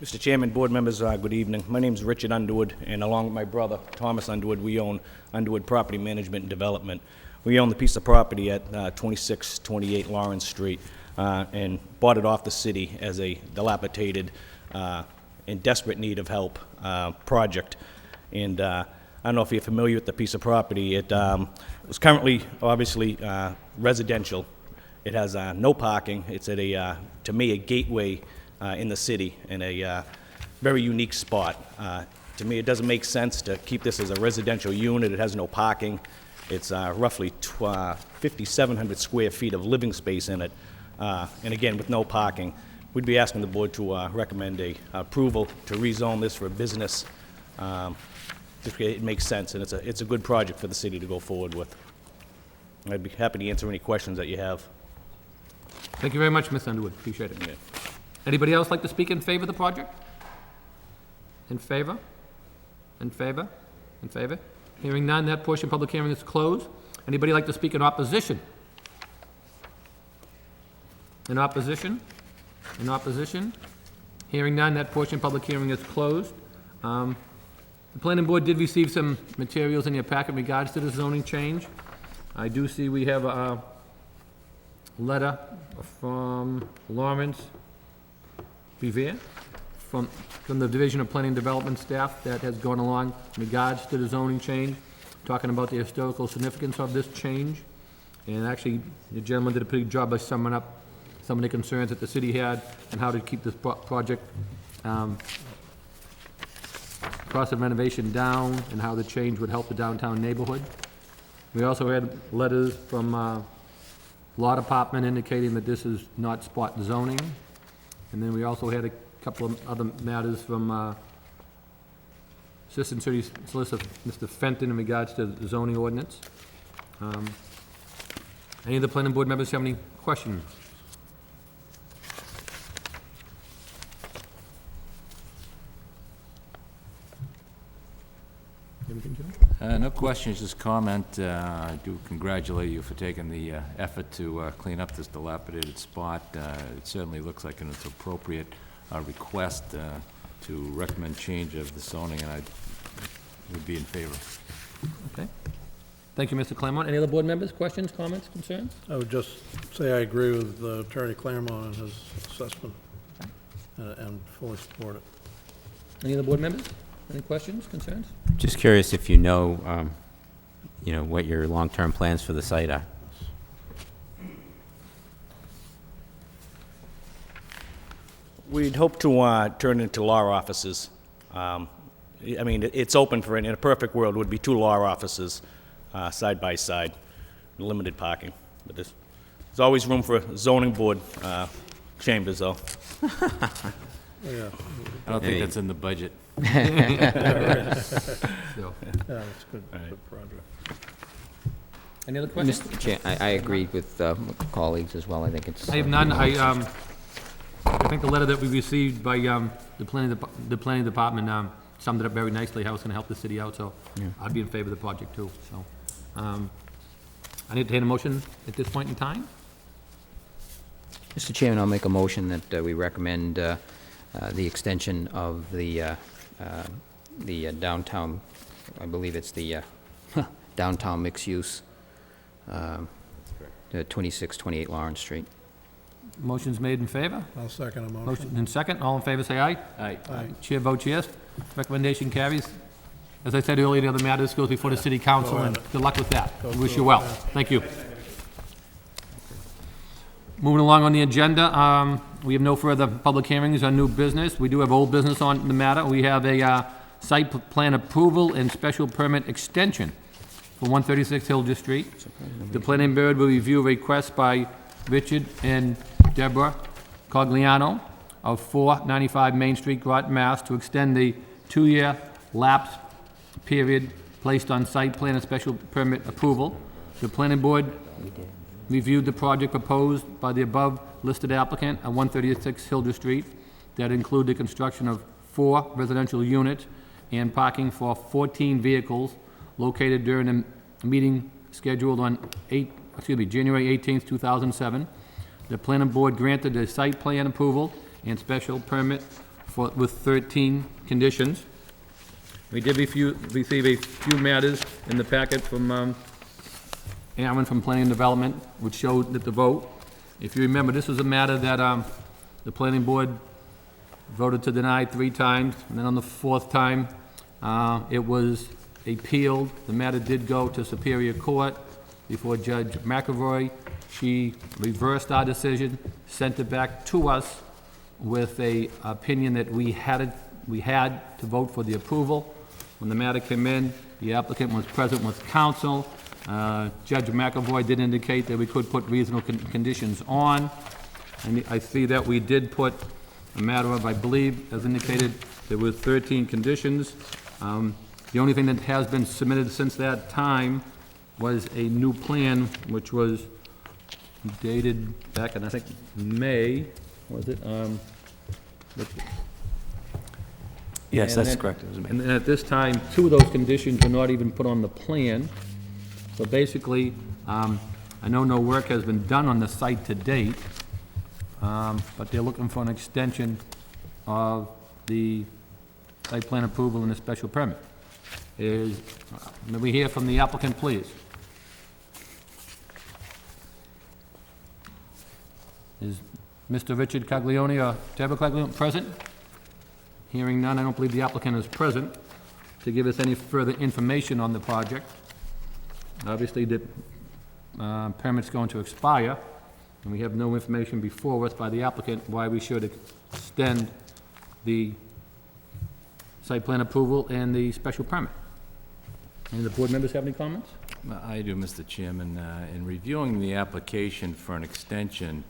Mr. Chairman, board members, good evening. My name is Richard Underwood, and along with my brother, Thomas Underwood, we own Underwood Property Management and Development. We own the piece of property at 2628 Lawrence Street and bought it off the city as a dilapidated, in desperate need of help project. And I don't know if you're familiar with the piece of property. It was currently, obviously, residential. It has no parking. It's at a, to me, a gateway in the city in a very unique spot. To me, it doesn't make sense to keep this as a residential unit. It has no parking. It's roughly 5,700 square feet of living space in it. And again, with no parking. We'd be asking the board to recommend a approval to rezone this for business. It makes sense, and it's a good project for the city to go forward with. I'd be happy to answer any questions that you have. Thank you very much, Ms. Underwood, appreciate it. Anybody else like to speak in favor of the project? In favor? In favor? In favor? Hearing none, that portion of public hearing is closed. Anybody like to speak in opposition? In opposition? In opposition? Hearing none, that portion of public hearing is closed. The planning board did receive some materials in your packet in regards to the zoning change. I do see we have a letter from Lawrence Bevere from the Division of Planning and Development staff that has gone along in regards to the zoning change, talking about the historical significance of this change. And actually, the gentleman did a pretty good job by summing up some of the concerns that the city had and how to keep this project, cost of renovation down and how the change would help the downtown neighborhood. We also had letters from Law Department indicating that this is not spot zoning. And then we also had a couple of other matters from Assistant City Solicitor Mr. Fenton in regards to the zoning ordinance. Any of the planning board members have any questions? No questions, just comment. I do congratulate you for taking the effort to clean up this dilapidated spot. It certainly looks like an appropriate request to recommend change of the zoning, and I would be in favor. Okay. Thank you, Mr. Claremont. Any other board members, questions, comments, concerns? I would just say I agree with Attorney Claremont and his assessment and fully support it. Any other board members? Any questions, concerns? Just curious if you know, what your long-term plans for the site are. We'd hope to turn it into law offices. It's open for, in a perfect world, would be 2 law offices, side by side, limited parking. But there's always room for zoning board chambers, though. Yeah, I don't think that's in the budget. So, yeah, it's good, good project. any other questions? Mr. Chair, I agree with colleagues as well. I think it's... I have none. I think the letter that we received by the planning department summed it up very nicely, how it's gonna help the city out, so I'd be in favor of the project too, so. I need to take a motion at this point in time. Mr. Chairman, I'll make a motion that we recommend the extension of the downtown, I believe it's the downtown mixed use, 2628 Lawrence Street. Motion's made in favor. I'll second a Motion motion. in second. All in favor, say aye. Aye. Aye. Chair votes yes. Recommendation carries. As I said earlier, the other matters goes before the city council, and good luck with that. We wish you well. Thank you. Moving along on the agenda, we have no further public hearings on new business. We do have old business on the matter. We have a site plan approval and special permit extension for 136 Hildreth Street. The planning board will review a request by Richard and Deborah Cogliano of 495 Main Street, Groton, Mass. to extend the 2-year lapse period placed on site plan and special permit approval. The planning board reviewed the project proposed by the above listed applicant at 136 Hildreth Street that include the construction of 4 residential units and parking for 14 vehicles located during a meeting scheduled on January 18th, 2007. The planning board granted a site plan approval and special permit with 13 conditions. We did receive a few matters in the packet from Aaron from Planning and Development, which showed that the vote. If you remember, this was a matter that the planning board voted to deny 3 times, and then on the 4th time, it was appealed. The matter did go to Superior Court before Judge McAvoy. She reversed our decision, sent it back to us with a opinion that we had to vote for the approval. When the matter came in, the applicant was present with counsel. Judge McAvoy did indicate that we could put reasonable conditions on. And I see that we did put a matter of, I believe, as indicated, there were 13 conditions. The only thing that has been submitted since that time was a new plan, which was dated back in, I think, May, was it? Yes, And that's then- correct. It was me. And then at this time, 2 of those conditions were not even put on the plan. So basically, I know no work has been done on the site to date, but they're looking for an extension of the site plan approval and the special permit. May we hear from the applicant, please? Is Mr. Richard Caglione or Deborah Caglione present? Hearing none, I don't believe the applicant is present to give us any further information on the project. Obviously, the permit's going to expire, and we have no information before us by the applicant why we should extend the site plan approval and the special permit. Any of the board members have any comments? I do, Mr. Chairman. In reviewing the application for an extension,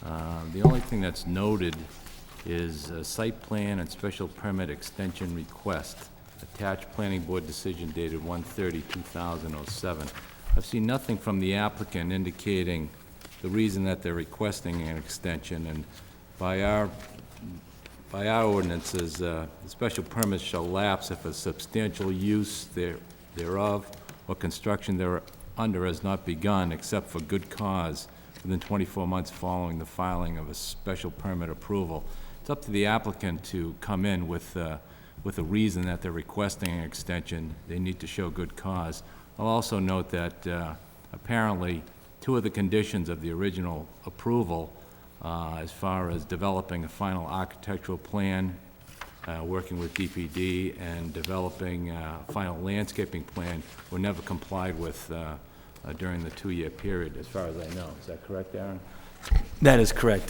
the only thing that's noted is a site plan and special permit extension request, attached planning board decision dated 1/30/2007. I've seen nothing from the applicant indicating the reason that they're requesting an extension, and by our ordinances, the special permit shall lapse if a substantial use thereof or construction thereunder has not begun except for good cause within 24 months following the filing of a special permit approval. It's up to the applicant to come in with a reason that they're requesting an extension. They need to show good cause. I'll also note that apparently 2 of the conditions of the original approval, as far as developing a final architectural plan, working with DPD, and developing a final landscaping plan, were never complied with during the 2-year period, as far as I know. Is that correct, Aaron? That is correct.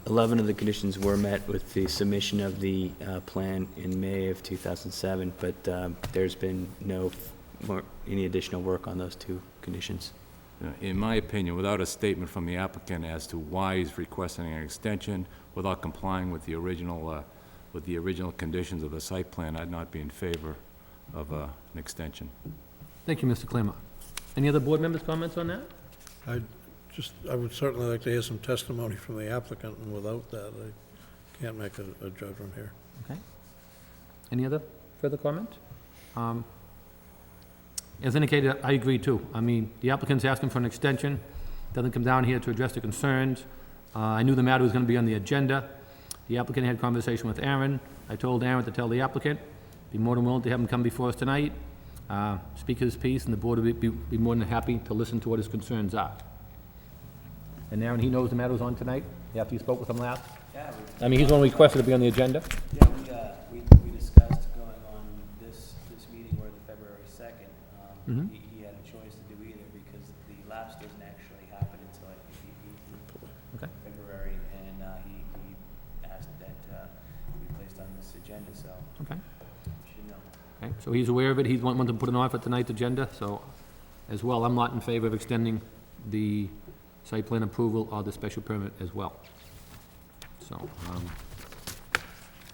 11 of the conditions were met with the submission of the plan in May of 2007, but there's been any additional work on those 2 conditions. In my opinion, without a statement from the applicant as to why he's requesting an extension, without complying with the original conditions of the site plan, I'd not be in favor of an extension. Thank you, Mr. Claremont. Any other board members' comments on that? I would certainly like to hear some testimony from the applicant, and without that, I can't make a judgment here. Okay. Any other further comment? As indicated, I agree too. I mean, the applicant's asking for an extension, doesn't come down here to address the concerns. I knew the matter was going to be on the agenda. The applicant had conversation with Aaron. I told Aaron to tell the applicant, be more than willing to have him come before us tonight, speak his piece, and the board would be more than happy to listen to what his concerns are. And Aaron, he knows the matter was on tonight, after you spoke with him last? Yeah. I mean, he's the one who requested to be on the agenda. Yeah, we discussed going on this meeting or the February 2nd. He had a choice to do either because the lapse doesn't actually happen until I think February, and he asked that be placed on this agenda, so Okay. you should know. Okay, so he's aware of it, he's wanting to put it on for tonight's agenda, so as well, I'm not in favor of extending the site plan approval or the special permit as well. So,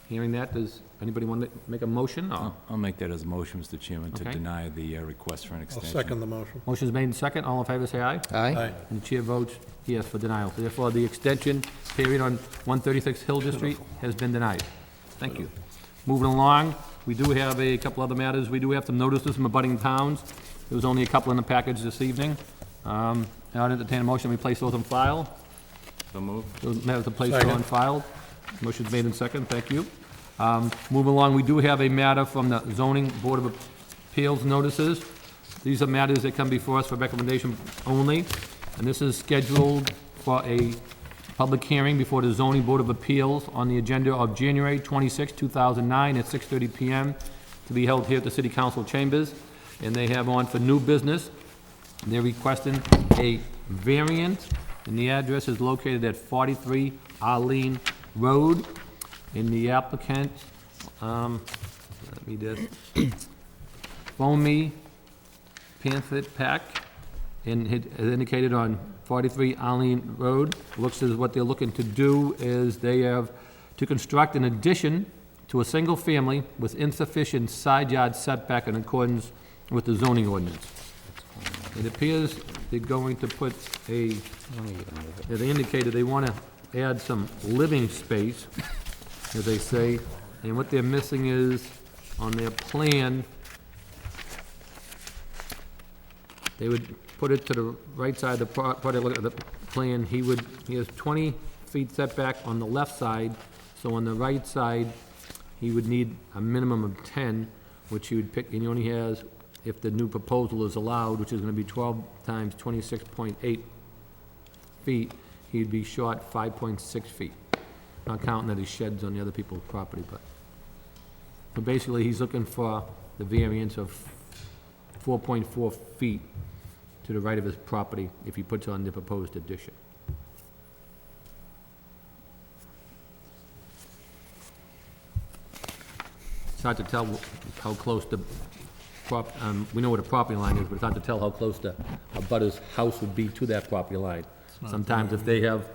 hearing that, does anybody want to make a motion, or? I'll make that as a motion, Mr. Chairman, to Okay. deny the request for an I'll extension. second the motion. Motion's made in second, all in favor say aye. Aye. And the chair votes yes for denial. So therefore, the extension period on 136 Hillsborough Street has been denied. Thank you. Moving along, we do have a couple other matters. We do have some notices from abutting towns. There was only a couple in the package this evening. I'd entertain a motion, we place those on file. So moved. Those matters are placed Second. on file. Motion's made in second, thank you. Moving along, we do have a matter from the Zoning Board of Appeals notices. These are matters that come before us for recommendation only, and this is scheduled for a public hearing before the Zoning Board of Appeals on the agenda of January 26, 2009, at 6:30 p.m., to be held here at the City Council chambers. And they have on for new business, they're requesting a variant, and the address is located at 43 Arlene Road. In the applicant, let me just, Foamy Pamphlet Pack, and it is indicated on 43 Arlene Road. Looks as what they're looking to do is they have to construct an addition to a single family with insufficient side yard setback in accordance with the zoning ordinance. It appears they're going to put they indicated they want to add some living space, as they say, and what they're missing is, on their plan, They would put it to the right side of the project, look at the plan, he has 20 feet setback on the left side, so on the right side, he would need a minimum of 10, which he would pick, and he only has, if the new proposal is allowed, which is gonna be 12 times 26.8 feet, he'd be short 5.6 feet. Not counting that he sheds on the other people's property, but basically, he's looking for the variance of 4.4 feet to the right of his property if he puts on the proposed addition. It's hard to tell how close the we know what a property line is, but it's hard to tell how close a butter's house would be to that property line. Sometimes if they have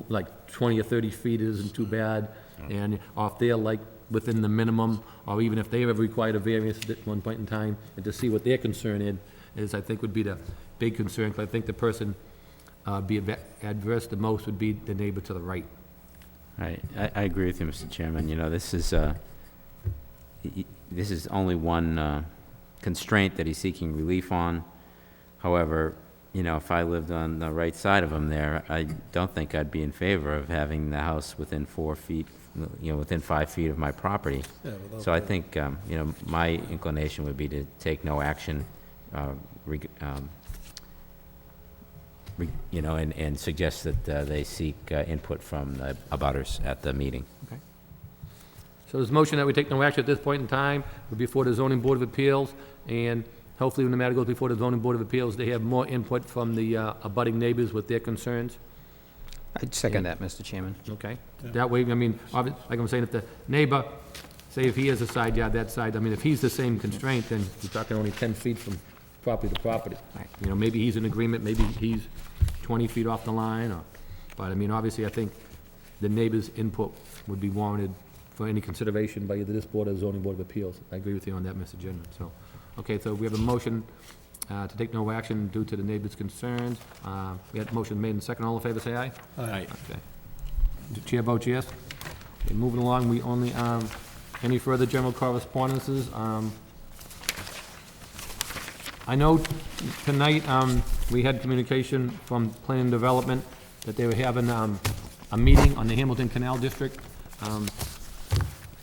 like 20 or 30 feet, it isn't too bad, and if they're like within the minimum, or even if they ever required a variance at one point in time, and to see what their concern is, I think would be the big concern, because I think the person be adverse the most would be the neighbor to the right. Right, I agree with you, Mr. Chairman. You know, this is only one constraint that he's seeking relief on. However, you know, if I lived on the right side of him there, I don't think I'd be in favor of having the house within 4 feet, you know, within 5 feet of my property. So I think, you know, my inclination would be to take no action, you know, and suggest that they seek input from the abutters at the meeting. Okay. So there's a motion that we take no action at this point in time, before the zoning board of appeals, and hopefully when the matter goes before the zoning board of appeals, they have more input from the abutting neighbors with their concerns. I'd second that, Mr. Chairman. Okay? That way, I mean, like I'm saying, if the neighbor, say if he has a side yard, that side, I mean, if he's the same constraint, then you're talking only 10 feet from property to property. You know, maybe he's in agreement, maybe he's 20 feet off the line, but I mean, obviously, I think the neighbor's input would be warranted for any consideration by either this board or zoning board of appeals. I agree with you on that, Mr. Chairman, so. Okay, so we have a motion to take no action due to the neighbor's concerns. We had a motion made and second. All in favor, say aye. Aye. Okay. The chair votes yes. Okay, moving along, we only, any further general correspondences? I know tonight, we had communication from Planning and Development that they were having, a meeting on the Hamilton Canal District.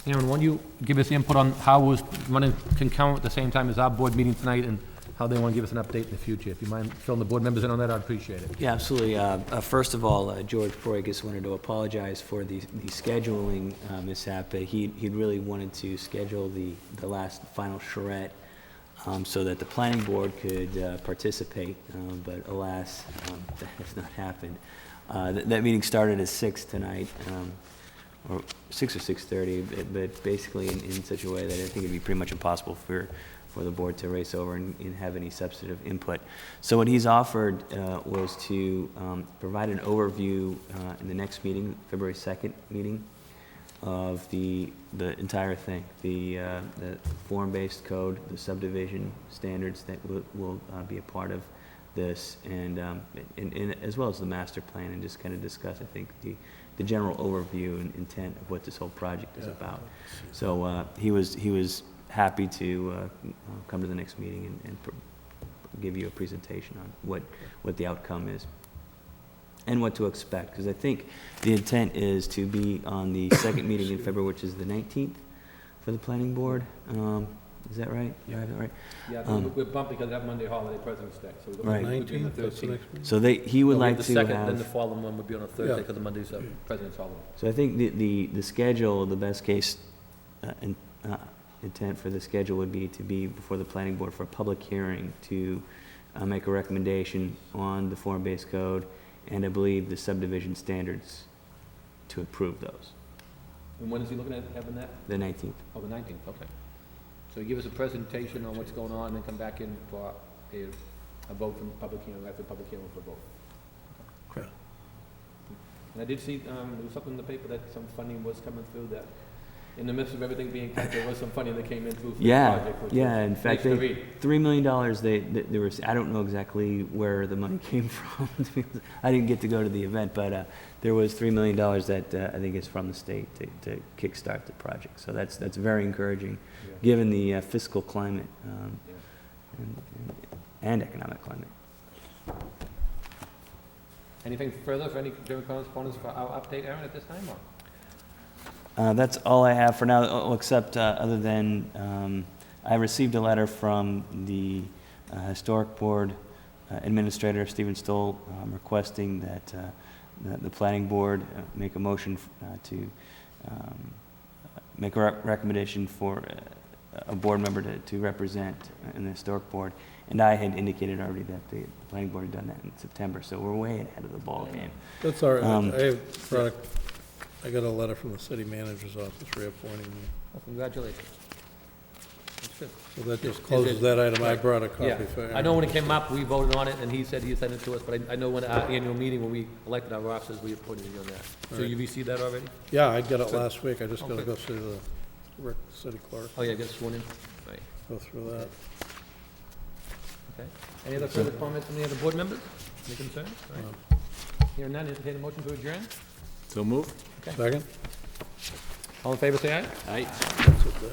Aaron, why don't you give us input on how it was running concurrent at the same time as our board meeting tonight, and how they want to give us an update in the future? If you mind filling the board members in on that, I'd appreciate it. Yeah, absolutely. First of all, George Proikis wanted to apologize for the scheduling mishap. He really wanted to schedule the last final charrette so that the planning board could participate, but alas, that has not happened. That meeting started at 6 tonight, or 6 or 6:30, but basically in such a way that I think it'd be pretty much impossible for the board to race over and have any substantive input. So what he's offered was to provide an overview in the next meeting, February 2nd meeting, of the entire thing, the form-based code, the subdivision standards that will be a part of this, and as well as the master plan, and just kind of discuss, I think, the general overview and intent of what this whole project is about. So he was happy to come to the next meeting and give you a presentation on what the outcome is and what to expect, because I think the intent is to be on the second meeting in February, which is the 19th for the planning board. Is that right? You have it right? Yeah, we're bumped because of that Monday holiday, President's Day, so we're Right. going to be the 19th, that's the 13th. next meeting. So he would like the to second, have. then the following one would be on a Thursday, Yeah. because the Monday's a President's holiday. So I think the schedule, the best case intent for the schedule would be to be before the planning board for a public hearing to make a recommendation on the form-based code, and I believe the subdivision standards to approve those, And when is he looking at having that? the 19th. Oh, the 19th, okay. So you give us a presentation on what's going on, and then come back in for a vote from public hearing, after public hearing for a vote. Okay. And I did see, there was something in the paper that some funding was coming through, that in the midst of everything being cut, there was some funding that came in through for the project. Which Yeah, was in fact, nice to read. $3 million, there was, I don't know exactly where the money came from. I didn't get to go to the event, but there was $3 million that I think is from the state to kickstart the project. So that's very encouraging, given the fiscal climate. and economic climate. Anything further for any correspondence for our update, Aaron, at this time, or? That's all I have for now, except other than I received a letter from the Historic Board Administrator, Stephen Stoll, requesting that the Planning Board make a motion to make a recommendation for a board member to represent in the Historic Board. And I had indicated already that the Planning Board had done that in September, so we're way ahead of the ball game. That's all right. I got a letter from the city manager's office reappointing me. Well, congratulations. That's good. So that just closes that item. I brought a copy Yeah, for Aaron. I know when it came up, we voted on it, and he said he sent it to us, but I know when our annual meeting, when we elected our officers, we appointed you on that. So Right. you received that already? Yeah, I got it last week. I just Okay. gotta go see the city clerk, Oh, yeah, get sworn in? Right, go through that. okay. Any other further comments from the other board members? Any concerns? All right. Hearing none, entertain a motion to adjourn? So move. Second? All in favor, say aye. Aye. That's it there.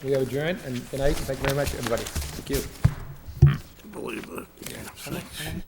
We are adjourned, and good night, and thank you very much, everybody. Thank you. Believe it.